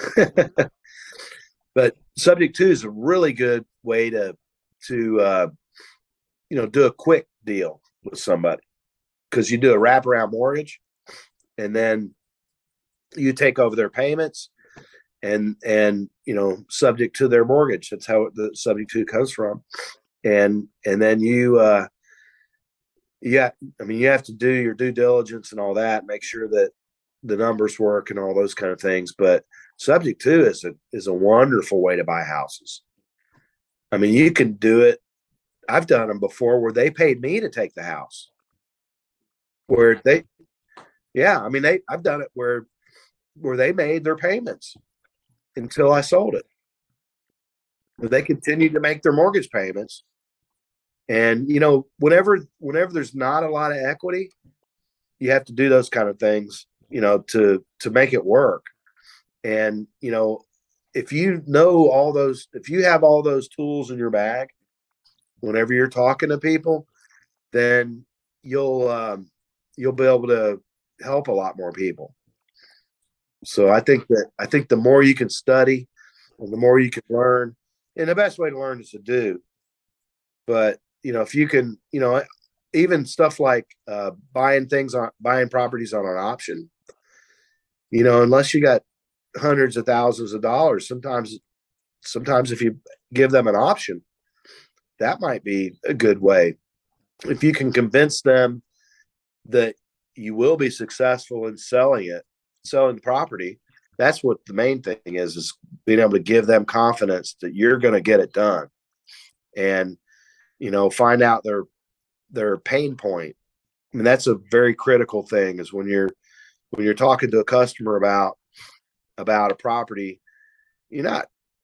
But subject to is a really good way to do a quick deal with somebody, because you do a wraparound mortgage and then you take over their payments and subject to their mortgage. That's how the subject to comes from. And then yeah, I mean, you have to do your due diligence and all that, make sure that the numbers work and all those kind of things. But subject to is a wonderful way to buy houses. I mean, you can do it. I've done them before where they paid me to take the house. Where they, yeah, I mean, I've done it where they made their payments until I sold it. They continued to make their mortgage payments, and whenever there's not a lot of equity, you have to do those kind of things, to make it work. And if if you have all those tools in your bag, whenever you're talking to people, then you'll be able to help a lot more people. So I think the more you can study and the more you can learn, and the best way to learn is to do. But if you can, even stuff like buying properties on an option, unless you got hundreds of thousands of dollars, sometimes if you give them an option, that might be a good way. If you can convince them that you will be successful in selling the property, that's what the main thing is being able to give them confidence that you're going to get it done. And find out their pain point. I mean, that's a very critical thing, is when you're talking to a customer about a property,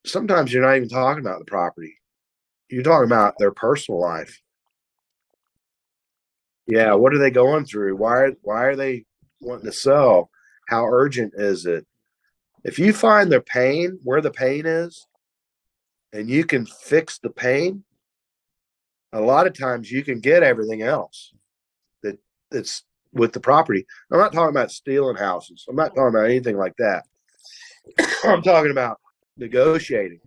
sometimes you're not even talking about the property. You're talking about their personal life. Yeah, what are they going through? Why are they wanting to sell? How urgent is it? If you find their pain, where the pain is, and you can fix the pain, a lot of times you can get everything else that's with the property. I'm not talking about stealing houses. I'm not talking about anything like that. I'm talking about negotiating.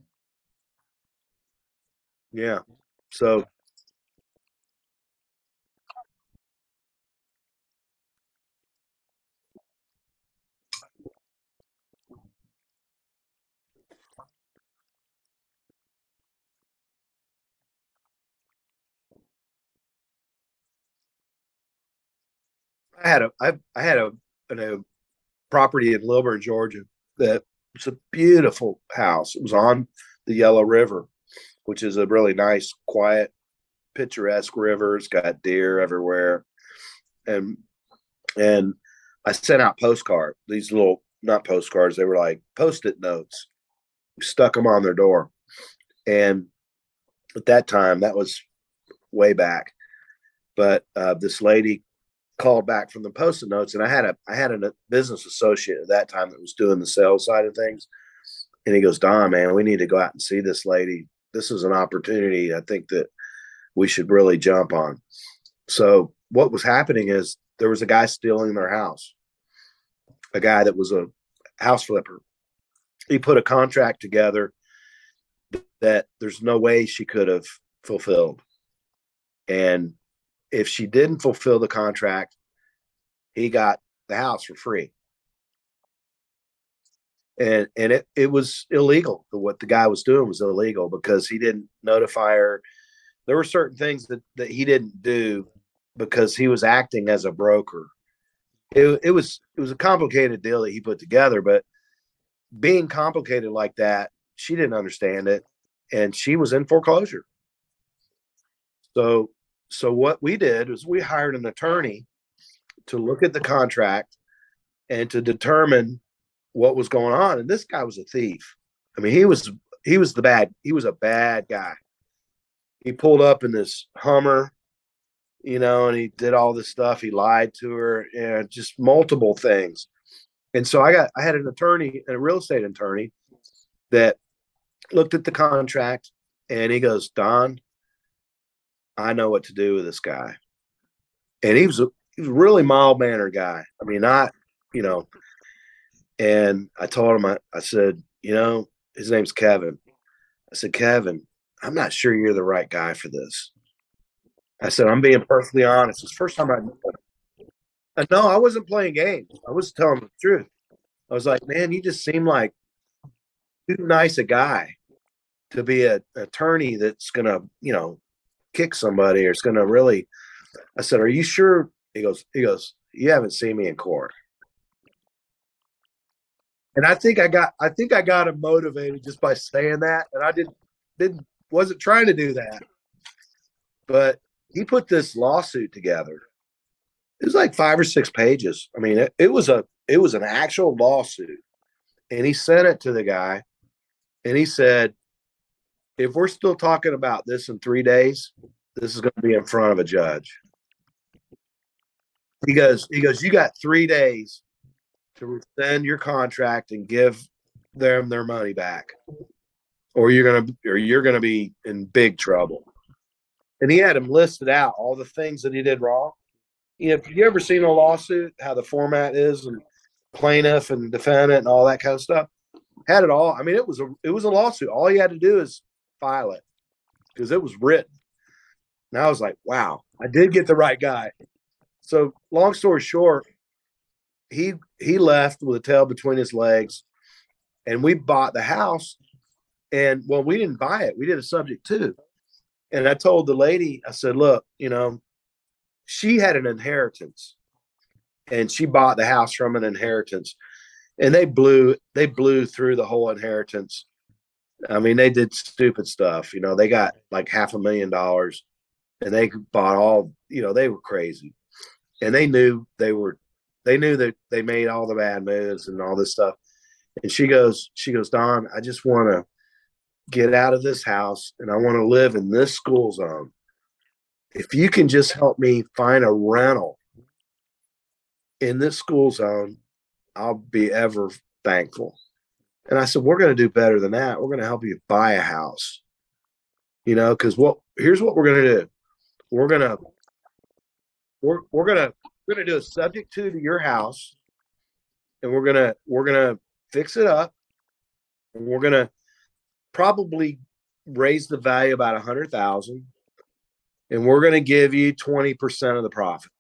Yeah. So I had a property in Lilburn, Georgia, that It's a beautiful house. It was on the Yellow River, which is a really nice, quiet, picturesque river. It's got deer everywhere. And and I sent out postcard, these little, not postcards, they were like post-it notes. Stuck them on their door. And at that time, that was way back. But this lady called back from the post-it notes, and I had a business associate at that time that was doing the sales side of things. And he goes, Don, man, we need to go out and see this lady. This is an opportunity I think that we should really jump on. So what was happening is there was a guy stealing their house, a guy that was a house flipper. He put a contract together that there's no way she could have fulfilled. And if she didn't fulfill the contract, he got the house for free. And it was illegal. What the guy was doing was illegal because he didn't notify her. There were certain things that he didn't do because he was acting as a broker. It was a complicated deal that he put together, but being complicated like that, she didn't understand it, and she was in foreclosure. So what we did was we hired an attorney to look at the contract and to determine what was going on. And this guy was a thief. I mean, he was a bad guy. He pulled up in this Hummer, and he did all this stuff. He lied to her and just multiple things. And so I had an attorney, a real estate attorney, that looked at the contract, and he goes, Don, I know what to do with this guy. And he was a really mild mannered guy. I mean, and I told him, I said, his name's Kevin. I said, Kevin, I'm not sure you're the right guy for this. I said, I'm being perfectly honest. It's the first time no, I wasn't playing games. I was telling the truth. I was like, man, you just seem like too nice a guy to be an attorney that's going to, kick somebody or it's going to really. I said, are you sure? He goes, you haven't seen me in court. And I think I got him motivated just by saying that. And I wasn't trying to do that. But he put this lawsuit together. It was like 5 or 6 pages. I mean, it was an actual lawsuit. And he sent it to the guy, and he said, if we're still talking about this in 3 days, this is going to be in front of a judge. He goes, you got 3 days to rescind your contract and give them their money back, or you're gonna be in big trouble. And he had him listed out all the things that he did wrong. Have you ever seen a lawsuit, how the format is, and plaintiff and defendant and all that kind of stuff? Had it all. I mean, it was a lawsuit. All you had to do is file it because it was written. And I was like, wow, I did get the right guy. So long story short, he left with a tail between his legs, and we bought the house. And well, we didn't buy it. We did a subject to. And I told the lady, I said, look, she had an inheritance, and she bought the house from an inheritance, and they blew through the whole inheritance. I mean, they did stupid stuff. They got like $500,000, and they bought all, they were crazy, and they knew that they made all the bad moves and all this stuff. And she goes, Don, I just want to get out of this house, and I want to live in this school zone. If you can just help me find a rental in this school zone, I'll be ever thankful. And I said, we're going to do better than that. We're going to help you buy a house, because here's what we're going to do. We're going to do a subject to your house, and we're going to fix it up, and we're going to probably raise the value about 100,000, and we're going to give you 20% of the profit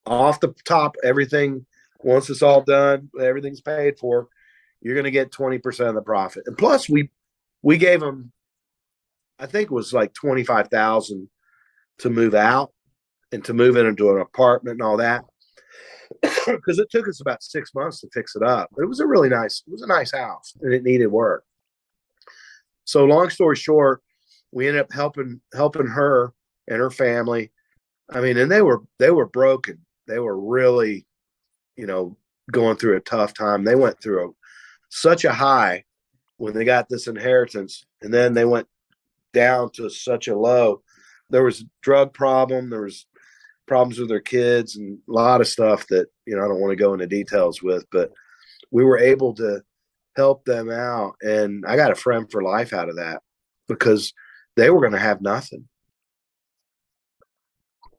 off the top. Everything, once it's all done, everything's paid for, you're going to get 20% of the profit. And plus we gave them, I think it was like 25,000 to move out and to move into an apartment and all that. because it took us about 6 months to fix it up. But it was a nice house, and it needed work. So long story short, we ended up helping her and her family. I mean, and they were broken. They were really, you know, going through a tough time. They went through such a high when they got this inheritance, and then they went down to such a low. There was a drug problem. There was problems with their kids and a lot of stuff that, you know, I don't want to go into details with, but we were able to help them out. And I got a friend for life out of that because they were going to have nothing.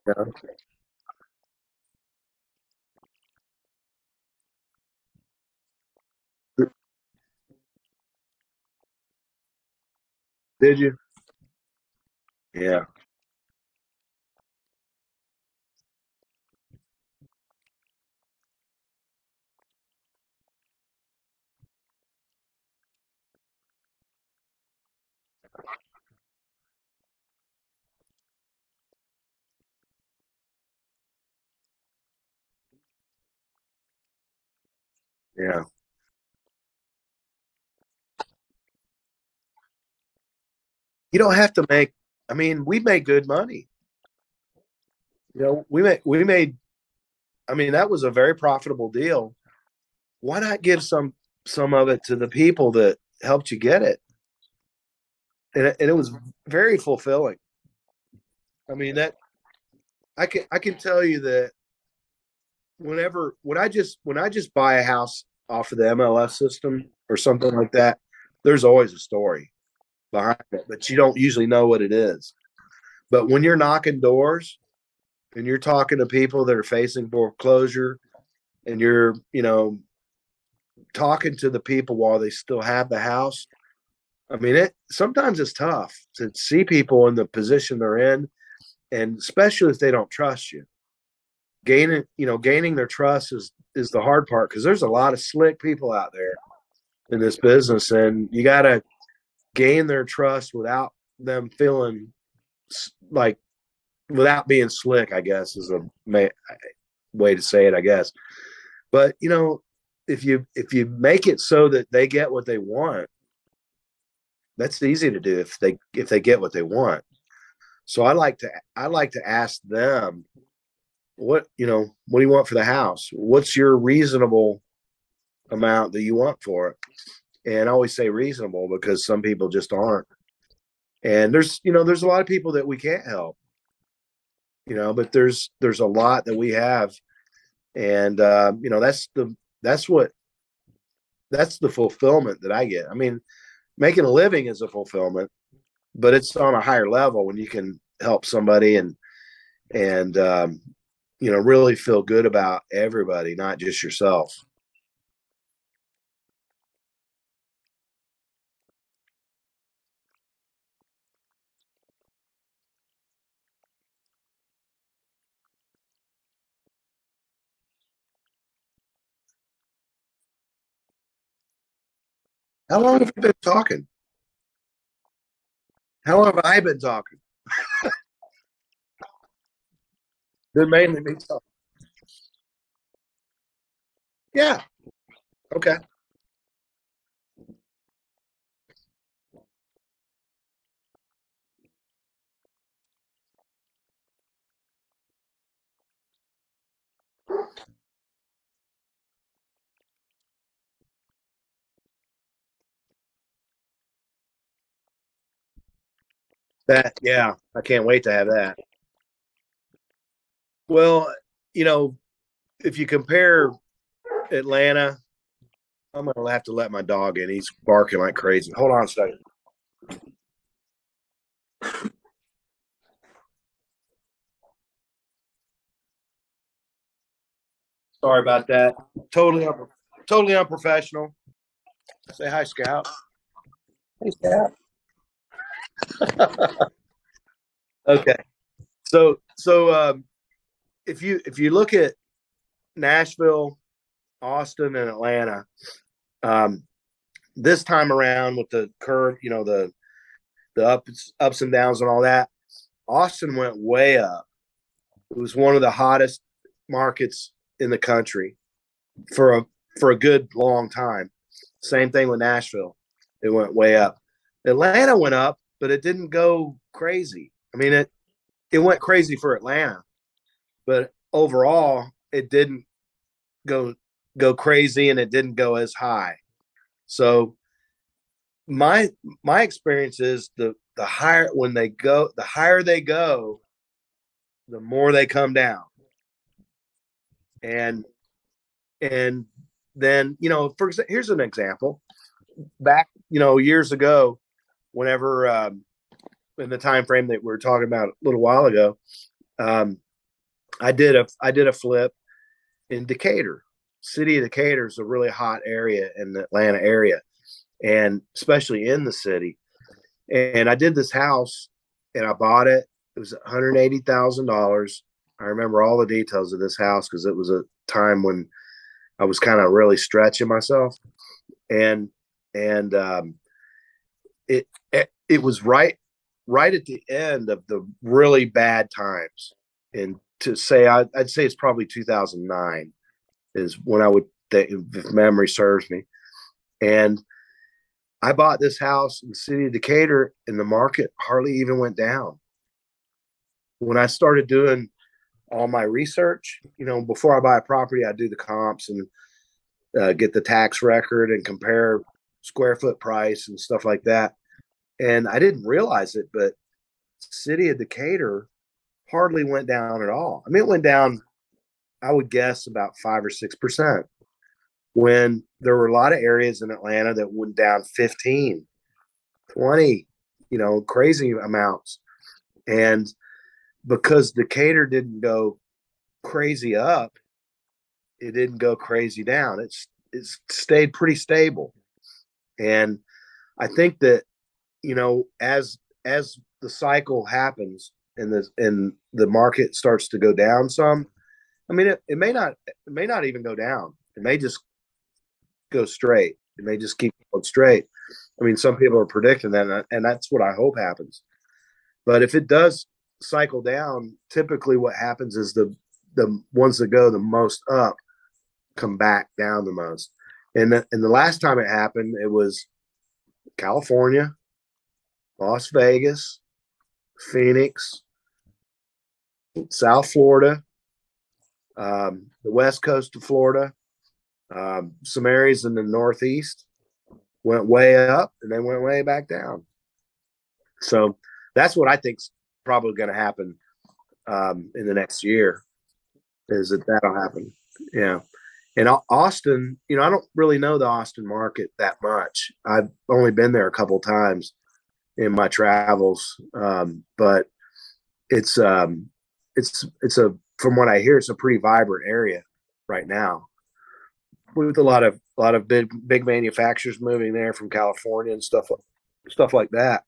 You know? Did you? Yeah. Yeah. You don't have to make, I mean, we made good money. You know, I mean, that was a very profitable deal. Why not give some of it to the people that helped you get it? And it was very fulfilling. I mean, that I can tell you that when I just buy a house off of the MLS system or something like that, there's always a story behind it, but you don't usually know what it is. But when you're knocking doors and you're talking to people that are facing foreclosure and you're, you know, talking to the people while they still have the house, I mean, it sometimes it's tough to see people in the position they're in, and especially if they don't trust you. Gaining their trust is the hard part because there's a lot of slick people out there in this business, and you got to gain their trust without them feeling like without being slick. I guess is a way to say it. I guess, but if you make it so that they get what they want, that's easy to do if they get what they want. So I like to ask them, what do you want for the house? What's your reasonable amount that you want for it? And I always say reasonable because some people just aren't. And there's a lot of people that we can't help, but there's a lot that we have. And that's the fulfillment that I get. I mean, making a living is a fulfillment, but it's on a higher level when you can help somebody and really feel good about everybody, not just yourself. How long have you been talking? How long have I been talking? Been mainly me talking. Yeah. Okay. Yeah, I can't wait to have that. Well, you know, if you compare Atlanta, I'm gonna have to let my dog in. He's barking like crazy. Hold on a second. Sorry about that. Totally, totally unprofessional. Say hi, Scout. Hey, Scout. Okay. So if you look at Nashville, Austin, and Atlanta, um, this time around with the curve, the ups and downs and all that, Austin went way up. It was one of the hottest markets in the country for a good long time. Same thing with Nashville. It went way up. Atlanta went up, but it didn't go crazy. I mean, it went crazy for Atlanta, but overall it didn't go crazy, and it didn't go as high. So my experience is the higher the higher they go, the more they come down. And and then, for example, here's an example. Back, years ago, whenever in the time frame that we were talking about a little while ago, I did a flip in Decatur. City of Decatur is a really hot area in the Atlanta area, and especially in the city. And I did this house, and I bought it. It was $180,000. I remember all the details of this house because it was a time when I was kind of really stretching myself, and it was right at the end of the really bad times. And to say, I'd say it's probably 2009 is when I would think, if memory serves me. And I bought this house in the city of Decatur, and the market hardly even went down. When I started doing all my research, before I buy a property, I do the comps and get the tax record and compare square foot price and stuff like that. And I didn't realize it, but city of Decatur hardly went down at all. I mean, it went down, I would guess, about 5 or 6%, when there were a lot of areas in Atlanta that went down 15, 20, crazy amounts. And because Decatur didn't go crazy up, it didn't go crazy down. It stayed pretty stable. And I think that, as the cycle happens and the market starts to go down some, I mean, it may not even go down. It may just go straight. It may just keep going straight. I mean, some people are predicting that, and that's what I hope happens. But if it does cycle down, typically what happens is the ones that go the most up come back down the most. And the last time it happened, it was California, Las Vegas, Phoenix, South Florida, the west coast of Florida, some areas in the Northeast went way up, and then went way back down. So that's what I think's probably going to happen in the next year, is that'll happen. Yeah. And Austin, I don't really know the Austin market that much. I've only been there a couple times in my travels, but it's from what I hear, it's a pretty vibrant area right now, with a lot of big manufacturers moving there from California and stuff like that.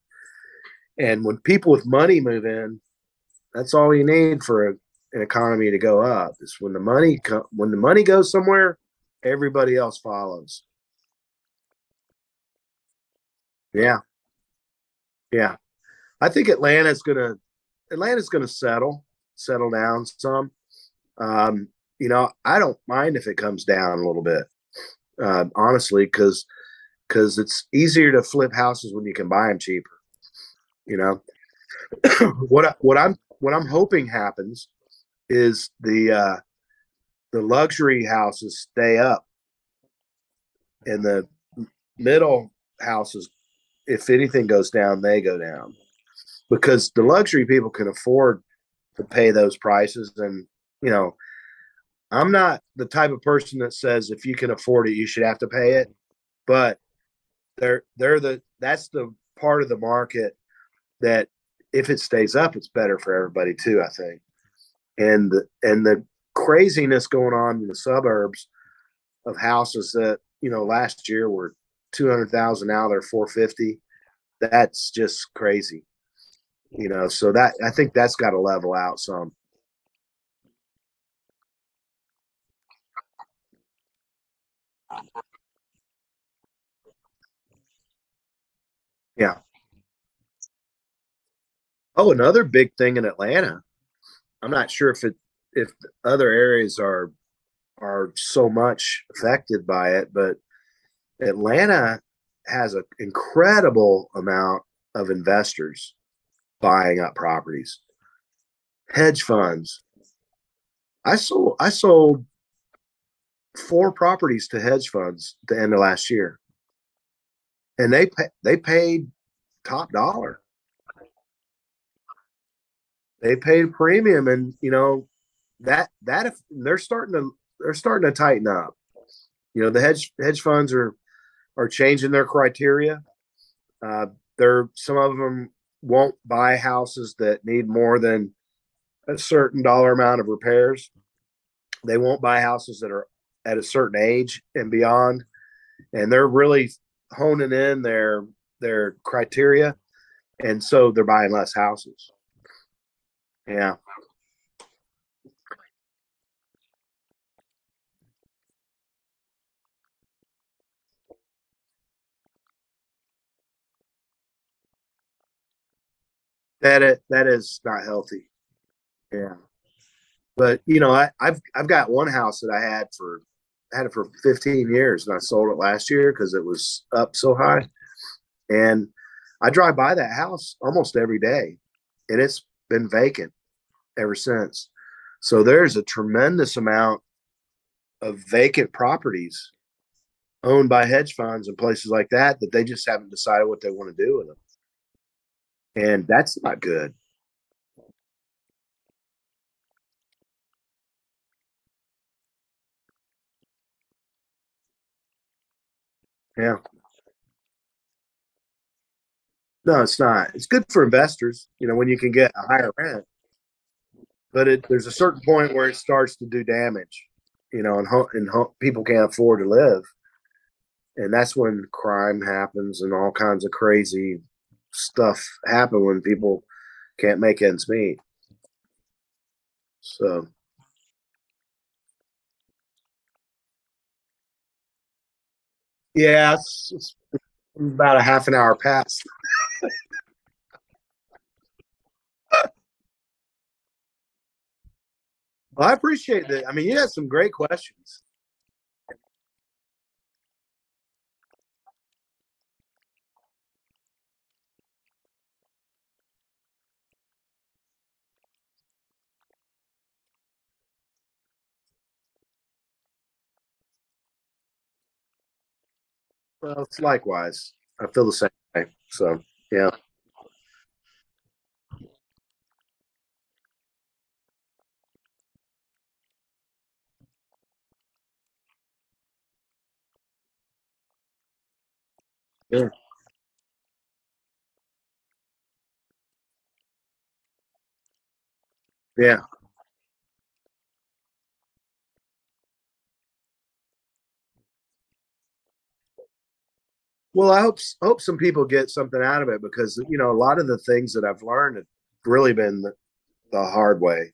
And when people with money move in, that's all you need for an economy to go up. Is when the money goes somewhere, everybody else follows. Yeah, yeah. I think Atlanta's gonna settle down some. I don't mind if it comes down a little bit, honestly, because it's easier to flip houses when you can buy them cheaper. You know, what I'm hoping happens is the luxury houses stay up, and the middle houses, if anything goes down, they go down, because the luxury people can afford to pay those prices. And I'm not the type of person that says if you can afford it, you should have to pay it. But that's the part of the market that, if it stays up, it's better for everybody too, I think. And the craziness going on in the suburbs of houses that, last year were 200,000, now they're 450. That's just crazy. So that, I think that's got to level out some. Yeah. Oh, another big thing in Atlanta. I'm not sure if other areas are are so much affected by it. But Atlanta has an incredible amount of investors buying up properties, hedge funds. I sold 4 properties to hedge funds at the end of last year, and they paid top dollar. They paid premium, and that if they're starting to tighten up. The hedge funds are changing their criteria. Uh, some of them won't buy houses that need more than a certain dollar amount of repairs. They won't buy houses that are at a certain age and beyond, and they're really honing in their criteria, and so they're buying less houses. Yeah, that is not healthy. Yeah, but I've got one house that I had it for 15 years, and I sold it last year because it was up so high. And I drive by that house almost every day, and it's been vacant ever since. So there's a tremendous amount of vacant properties owned by hedge funds and places like that they just haven't decided what they want to do with them. And that's not good. Yeah. No, it's not. It's good for investors, when you can get a higher rent, but there's a certain point where it starts to do damage, and people can't afford to live. And that's when crime happens and all kinds of crazy stuff happen when people can't make ends meet. So yeah, it's about a half an hour past. Well, I appreciate that. I mean, you had some great questions. Well, it's likewise. I feel the same way. So yeah, yeah, yeah. Well, I hope some people get something out of it because a lot of the things that I've learned have really been the hard way,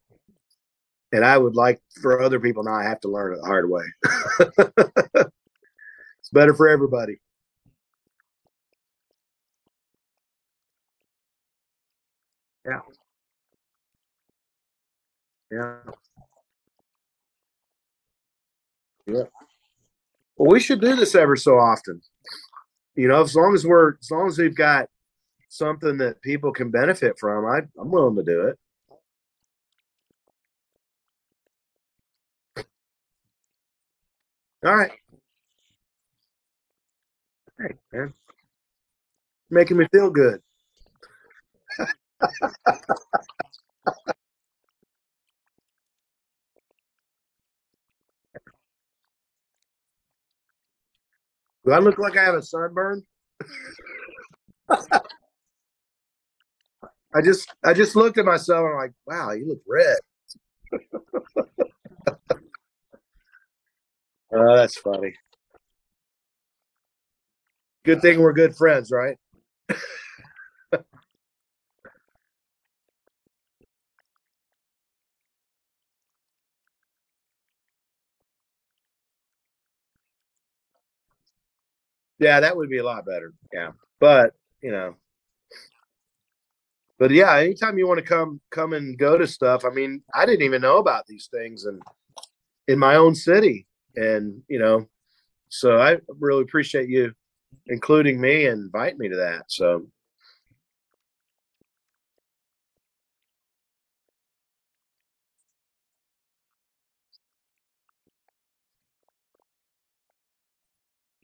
and I would like for other people not have to learn it the hard way. It's better for everybody. Yeah, yeah, yeah. Well, we should do this ever so often. As long as we've got something that people can benefit from, I'm willing to do it. All right, hey man, making me feel good. Do I look like I have a sunburn? I just looked at myself and I'm like, wow, you look red. Oh, that's funny. Good thing we're good friends, right? Yeah, that would be a lot better. Yeah, but you know, but yeah, anytime you want to come and go to stuff. I mean, I didn't even know about these things, and in my own city. And, so I really appreciate you including me and inviting me to that. So,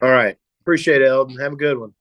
all right. Appreciate it, Eldon. Have a good one.